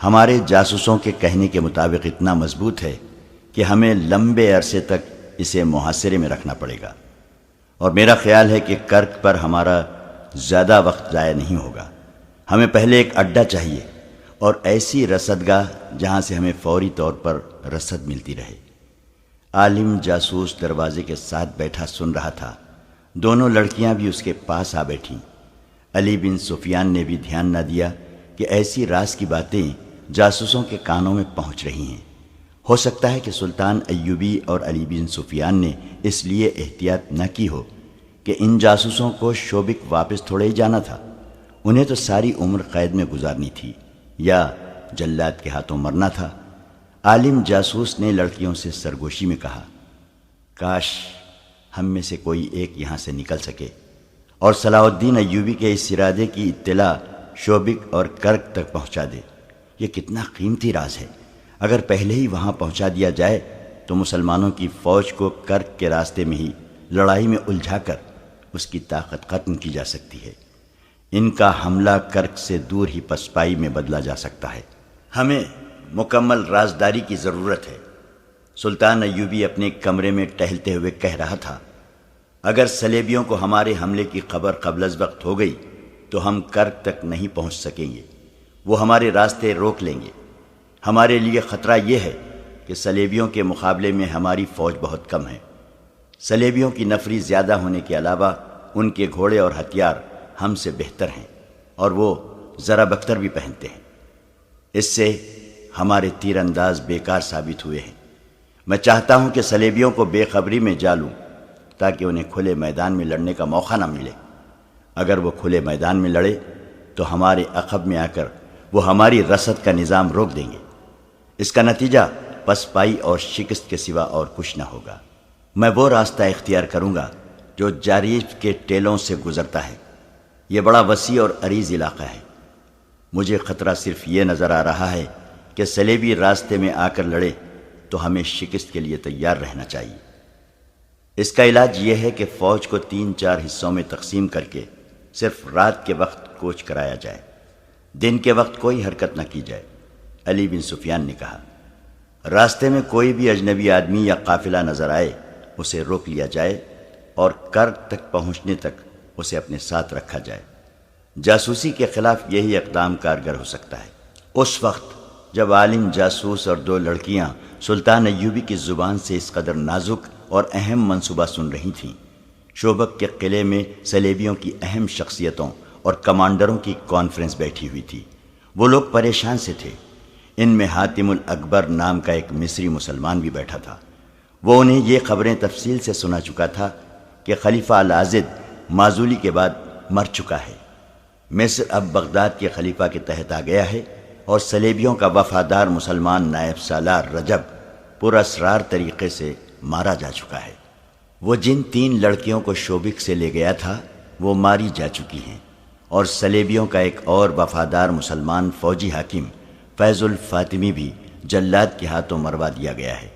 ہمارے جاسوسوں کے کہنے کے مطابق اتنا مضبوط ہے کہ ہمیں لمبے عرصے تک اسے محاصرے میں رکھنا پڑے گا، اور میرا خیال ہے کہ کرک پر ہمارا زیادہ وقت ضائع نہیں ہوگا۔ ہمیں پہلے ایک اڈا چاہیے اور ایسی رسدگاہ جہاں سے ہمیں فوری طور پر رسد ملتی رہے۔ عالم جاسوس دروازے کے ساتھ بیٹھا سن رہا تھا۔ دونوں لڑکیاں بھی اس کے پاس آ بیٹھیں۔ علی بن سفیان نے بھی دھیان نہ دیا کہ ایسی راز کی باتیں جاسوسوں کے کانوں میں پہنچ رہی ہیں۔ ہو سکتا ہے کہ سلطان ایوبی اور علی بن سفیان نے اس لیے احتیاط نہ کی ہو کہ ان جاسوسوں کو شوبک واپس تھوڑے ہی جانا تھا۔ انہیں تو ساری عمر قید میں گزارنی تھی یا جلاد کے ہاتھوں مرنا تھا۔ عالم جاسوس نے لڑکیوں سے سرگوشی میں کہا، کاش ہم میں سے کوئی ایک یہاں سے نکل سکے اور صلاح الدین ایوبی کے اس ارادے کی اطلاع شوبک اور کرک تک پہنچا دے۔ یہ کتنا قیمتی راز ہے، اگر پہلے ہی وہاں پہنچا دیا جائے تو مسلمانوں کی فوج کو کرک کے راستے میں ہی لڑائی میں الجھا کر اس کی طاقت ختم کی جا سکتی ہے۔ ان کا حملہ کرک سے دور ہی پسپائی میں بدلا جا سکتا ہے۔ ہمیں مکمل رازداری کی ضرورت ہے۔ سلطان ایوبی اپنے کمرے میں ٹہلتے ہوئے کہہ رہا تھا، اگر صلیبیوں کو ہمارے حملے کی خبر قبل از وقت ہو گئی تو ہم کرک تک نہیں پہنچ سکیں گے، وہ ہمارے راستے روک لیں گے۔ ہمارے لیے خطرہ یہ ہے کہ صلیبیوں کے مقابلے میں ہماری فوج بہت کم ہے۔ صلیبیوں کی نفری زیادہ ہونے کے علاوہ ان کے گھوڑے اور ہتھیار ہم سے بہتر ہیں، اور وہ ذرا بختر بھی پہنتے ہیں۔ اس سے ہمارے تیر انداز بیکار ثابت ہوئے ہیں۔ میں چاہتا ہوں کہ صلیبیوں کو بے خبری میں جالوں تاکہ انہیں کھلے میدان میں لڑنے کا موقع نہ ملے۔ اگر وہ کھلے میدان میں لڑے تو ہمارے عقب میں آ کر وہ ہماری رسد کا نظام روک دیں گے۔ اس کا نتیجہ پسپائی اور شکست کے سوا اور کچھ نہ ہوگا۔ میں وہ راستہ اختیار کروں گا جو جاریف کے ٹیلوں سے گزرتا ہے۔ یہ بڑا وسیع اور عریض علاقہ ہے۔ مجھے خطرہ صرف یہ نظر آ رہا ہے کہ صلیبی راستے میں آ کر لڑے تو ہمیں شکست کے لیے تیار رہنا چاہیے۔ اس کا علاج یہ ہے کہ فوج کو 3-4 حصوں میں تقسیم کر کے صرف رات کے وقت کوچ کرایا جائے، دن کے وقت کوئی حرکت نہ کی جائے۔ علی بن سفیان نے کہا، راستے میں کوئی بھی اجنبی آدمی یا قافلہ نظر آئے اسے روک لیا جائے اور کرک تک پہنچنے تک اسے اپنے ساتھ رکھا جائے۔ جاسوسی کے خلاف یہی اقدام کارگر ہو سکتا ہے۔ اس وقت جب عالم جاسوس اور 2 لڑکیاں سلطان ایوبی کی زبان سے اس قدر نازک اور اہم منصوبہ سن رہی تھیں، شوبک کے قلعے میں صلیبیوں کی اہم شخصیتوں اور کمانڈروں کی کانفرنس بیٹھی ہوئی تھی۔ وہ لوگ پریشان سے تھے۔ ان میں حاتم الاکبر نام کا ایک مصری مسلمان بھی بیٹھا تھا۔ وہ انہیں یہ خبریں تفصیل سے سنا چکا تھا کہ خلیفہ العاضد معزولی کے بعد مر چکا ہے۔ مصر اب بغداد کے خلیفہ کے تحت آ گیا ہے اور صلیبیوں کا وفادار مسلمان نائب سالار رجب پراسرار طریقے سے مارا جا چکا ہے۔ وہ جن 3 لڑکیوں کو شوبک سے لے گیا تھا وہ ماری جا چکی ہیں، اور صلیبیوں کا ایک اور وفادار مسلمان فوجی حاکم فیض الفاطمی بھی جلاد کے ہاتھوں مروا دیا گیا ہے۔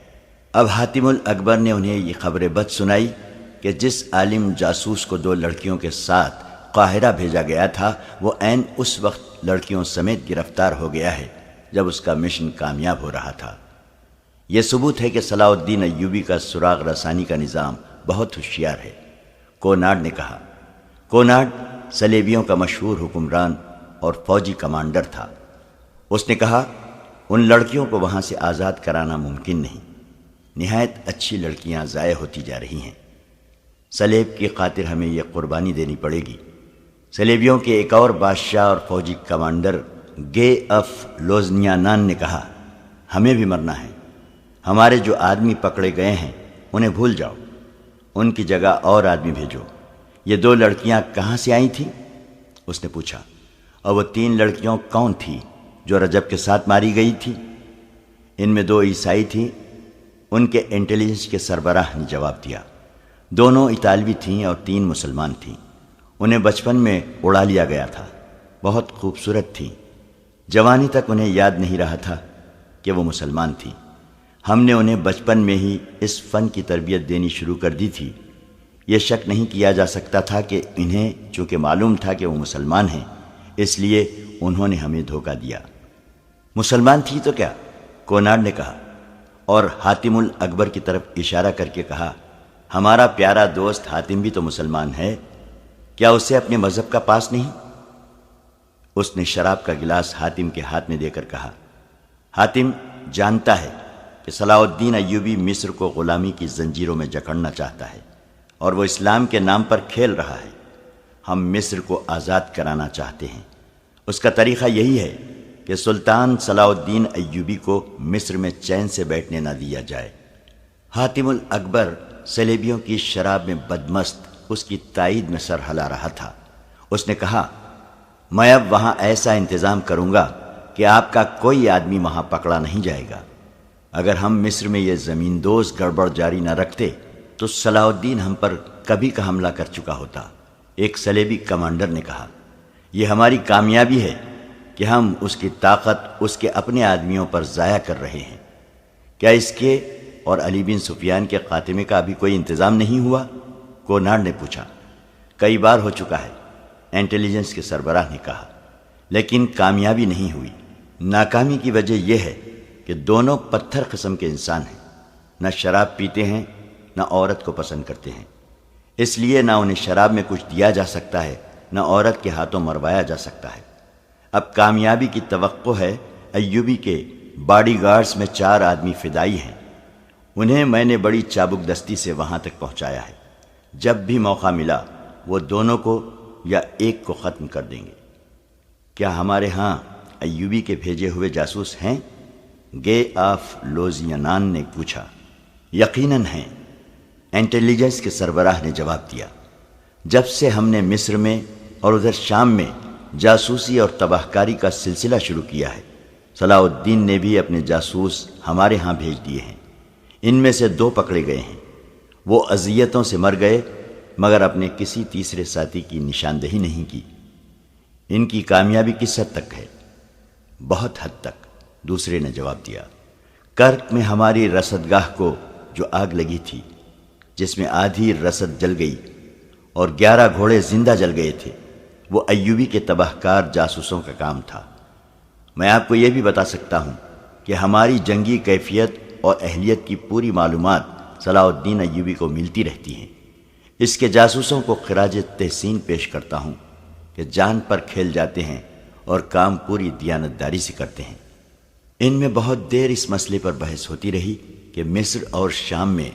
اب حاتم الاکبر نے انہیں یہ خبر بد سنائی کہ جس عالم جاسوس کو 2 لڑکیوں کے ساتھ قاہرہ بھیجا گیا تھا وہ عین اس وقت لڑکیوں سمیت گرفتار ہو گیا ہے جب اس کا مشن کامیاب ہو رہا تھا۔ یہ ثبوت ہے کہ صلاح الدین ایوبی کا سراغ رسانی کا نظام بہت ہوشیار ہے۔ کوناڈ نے کہا۔ کوناڈ صلیبیوں کا مشہور حکمران اور فوجی کمانڈر تھا۔ اس نے کہا، ان لڑکیوں کو وہاں سے آزاد کرانا ممکن نہیں۔ نہایت اچھی لڑکیاں ضائع ہوتی جا رہی ہیں۔ صلیب کی خاطر ہمیں یہ قربانی دینی پڑے گی۔ صلیبیوں کے ایک اور بادشاہ اور فوجی کمانڈر گے اف لوزنیانان نے کہا، ہمیں بھی مرنا ہے۔ ہمارے جو آدمی پکڑے گئے ہیں انہیں بھول جاؤ، ان کی جگہ اور آدمی بھیجو۔ یہ 2 لڑکیاں کہاں سے آئی تھیں؟ اس نے پوچھا۔ اور وہ 3 لڑکیاں کون تھیں جو رجب کے ساتھ ماری گئی تھی؟ ان میں 2 عیسائی تھیں۔ ان کے انٹیلیجنس کے سربراہ نے جواب دیا۔ دونوں اطالوی تھیں اور 3 مسلمان تھیں۔ انہیں بچپن میں اڑا لیا گیا تھا۔ بہت خوبصورت تھیں۔ جوانی تک انہیں یاد نہیں رہا تھا کہ وہ مسلمان تھیں۔ ہم نے انہیں بچپن میں ہی اس فن کی تربیت دینی شروع کر دی تھی۔ یہ شک نہیں کیا جا سکتا تھا کہ انہیں چونکہ معلوم تھا کہ وہ مسلمان ہیں، اس لیے انہوں نے ہمیں دھوکہ دیا۔ مسلمان تھی تو کیا؟ کوناڈ نے کہا، اور حاتم الاکبر کی طرف اشارہ کر کے کہا، ہمارا پیارا دوست حاتم بھی تو مسلمان ہے، کیا اسے اپنے مذہب کا پاس نہیں؟ اس نے شراب کا گلاس حاتم کے ہاتھ میں دے کر کہا، حاتم جانتا ہے کہ صلاح الدین ایوبی مصر کو غلامی کی زنجیروں میں جکڑنا چاہتا ہے اور وہ اسلام کے نام پر کھیل رہا ہے۔ ہم مصر کو آزاد کرانا چاہتے ہیں۔ اس کا طریقہ یہی ہے کہ سلطان صلاح الدین ایوبی کو مصر میں چین سے بیٹھنے نہ دیا جائے۔ حاتم الاکبر صلیبیوں کی شراب میں بدمست اس کی تائید میں سر ہلا رہا تھا۔ اس نے کہا، میں اب وہاں ایسا انتظام کروں گا کہ آپ کا کوئی آدمی وہاں پکڑا نہیں جائے گا۔ اگر ہم مصر میں یہ زمین دوز گڑبڑ جاری نہ رکھتے تو صلاح الدین ہم پر کبھی کا حملہ کر چکا ہوتا۔ ایک صلیبی کمانڈر نے کہا، یہ ہماری کامیابی ہے کہ ہم اس کی طاقت اس کے اپنے آدمیوں پر ضائع کر رہے ہیں؟ کیا اس کے اور علی بن سفیان کے خاتمے کا ابھی کوئی انتظام نہیں ہوا؟ کوناڑ نے پوچھا۔ کئی بار ہو چکا ہے، انٹیلیجنس کے سربراہ نے کہا، لیکن کامیابی نہیں ہوئی۔ ناکامی کی وجہ یہ ہے کہ دونوں پتھر قسم کے انسان ہیں، نہ شراب پیتے ہیں نہ عورت کو پسند کرتے ہیں، اس لیے نہ انہیں شراب میں کچھ دیا جا سکتا ہے نہ عورت کے ہاتھوں مروایا جا سکتا ہے۔ اب کامیابی کی توقع ہے۔ ایوبی کے باڈی گارڈز میں 4 آدمی فدائی ہیں، انہیں میں نے بڑی چابک دستی سے وہاں تک پہنچایا ہے۔ جب بھی موقع ملا وہ دونوں کو یا ایک کو ختم کر دیں گے۔ کیا ہمارے ہاں ایوبی کے بھیجے ہوئے جاسوس ہیں؟ گے آف لوزینان نے پوچھا۔ یقیناً ہیں، انٹیلیجنس کے سربراہ نے جواب دیا۔ جب سے ہم نے مصر میں اور ادھر شام میں جاسوسی اور تباہ کاری کا سلسلہ شروع کیا ہے، صلاح الدین نے بھی اپنے جاسوس ہمارے ہاں بھیج دیے ہیں۔ ان میں سے 2 پکڑے گئے ہیں، وہ اذیتوں سے مر گئے مگر اپنے کسی تیسرے ساتھی کی نشاندہی نہیں کی۔ ان کی کامیابی کس حد تک ہے؟ بہت حد تک، دوسرے نے جواب دیا۔ کرک میں ہماری رصدگاہ کو جو آگ لگی تھی، جس میں آدھی رسد جل گئی اور 11 گھوڑے زندہ جل گئے تھے، وہ ایوبی کے تباہ کار جاسوسوں کا کام تھا۔ میں آپ کو یہ بھی بتا سکتا ہوں کہ ہماری جنگی کیفیت اور اہلیت کی پوری معلومات صلاح الدین ایوبی کو ملتی رہتی ہیں۔ اس کے جاسوسوں کو خراج تحسین پیش کرتا ہوں کہ جان پر کھیل جاتے ہیں اور کام پوری دیانتداری سے کرتے ہیں۔ ان میں بہت دیر اس مسئلے پر بحث ہوتی رہی کہ مصر اور شام میں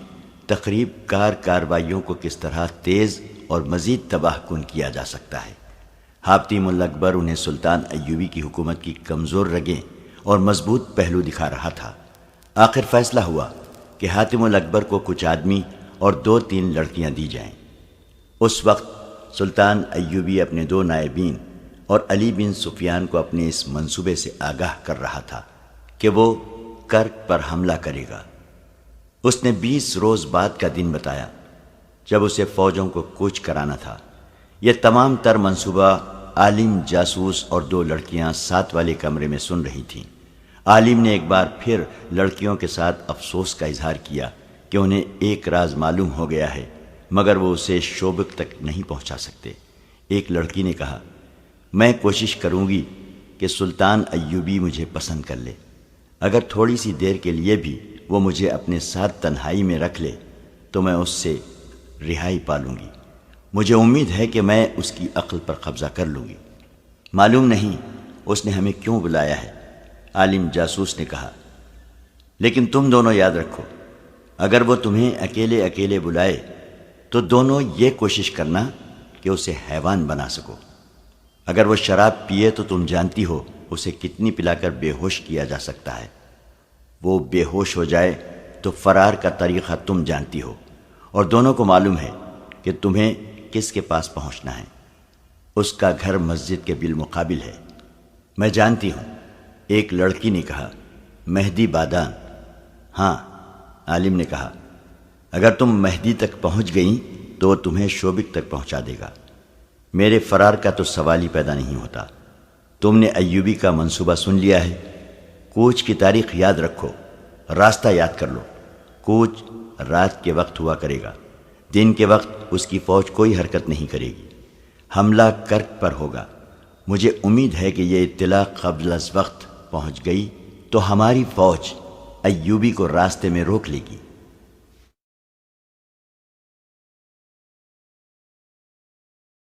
تقریب کار کارروائیوں کو کس طرح تیز اور مزید تباہ کن کیا جا سکتا ہے۔ حاتم الاکبر انہیں سلطان ایوبی کی حکومت کی کمزور رگیں اور مضبوط پہلو دکھا رہا تھا۔ آخر فیصلہ ہوا کہ حاتم الاکبر کو کچھ آدمی اور 2-3 لڑکیاں دی جائیں۔ اس وقت سلطان ایوبی اپنے 2 نائبین اور علی بن سفیان کو اپنے اس منصوبے سے آگاہ کر رہا تھا کہ وہ کرک پر حملہ کرے گا۔ اس نے 20 روز بعد کا دن بتایا جب اسے فوجوں کو کوچ کرانا تھا۔ یہ تمام تر منصوبہ عالم، جاسوس اور 2 لڑکیاں ساتھ والے کمرے میں سن رہی تھیں۔ عالم نے ایک بار پھر لڑکیوں کے ساتھ افسوس کا اظہار کیا کہ انہیں ایک راز معلوم ہو گیا ہے مگر وہ اسے شوبک تک نہیں پہنچا سکتے۔ ایک لڑکی نے کہا، میں کوشش کروں گی کہ سلطان ایوبی مجھے پسند کر لے، اگر تھوڑی سی دیر کے لیے بھی وہ مجھے اپنے ساتھ تنہائی میں رکھ لے تو میں اس سے رہائی پا لوں گی۔ مجھے امید ہے کہ میں اس کی عقل پر قبضہ کر لوں گی۔ معلوم نہیں اس نے ہمیں کیوں بلایا ہے، عالم جاسوس نے کہا، لیکن تم دونوں یاد رکھو، اگر وہ تمہیں اکیلے اکیلے بلائے تو دونوں یہ کوشش کرنا کہ اسے حیوان بنا سکو۔ اگر وہ شراب پیے تو تم جانتی ہو اسے کتنی پلا کر بے ہوش کیا جا سکتا ہے۔ وہ بے ہوش ہو جائے تو فرار کا طریقہ تم جانتی ہو، اور دونوں کو معلوم ہے کہ تمہیں کس کے پاس پہنچنا ہے۔ اس کا گھر مسجد کے بالمقابل ہے۔ میں جانتی ہوں، ایک لڑکی نے کہا، مہدی بادان۔ ہاں، عالم نے کہا، اگر تم مہدی تک پہنچ گئیں تو وہ تمہیں شوبک تک پہنچا دے گا۔ میرے فرار کا تو سوال ہی پیدا نہیں ہوتا۔ تم نے ایوبی کا منصوبہ سن لیا ہے۔ کوچ کی تاریخ یاد رکھو، راستہ یاد کر لو۔ کوچ رات کے وقت ہوا کرے گا، دن کے وقت اس کی فوج کوئی حرکت نہیں کرے گی۔ حملہ کرک پر ہوگا۔ مجھے امید ہے کہ یہ اطلاع قبل از وقت پہنچ گئی تو ہماری فوج ایوبی کو راستے میں روک لے گی۔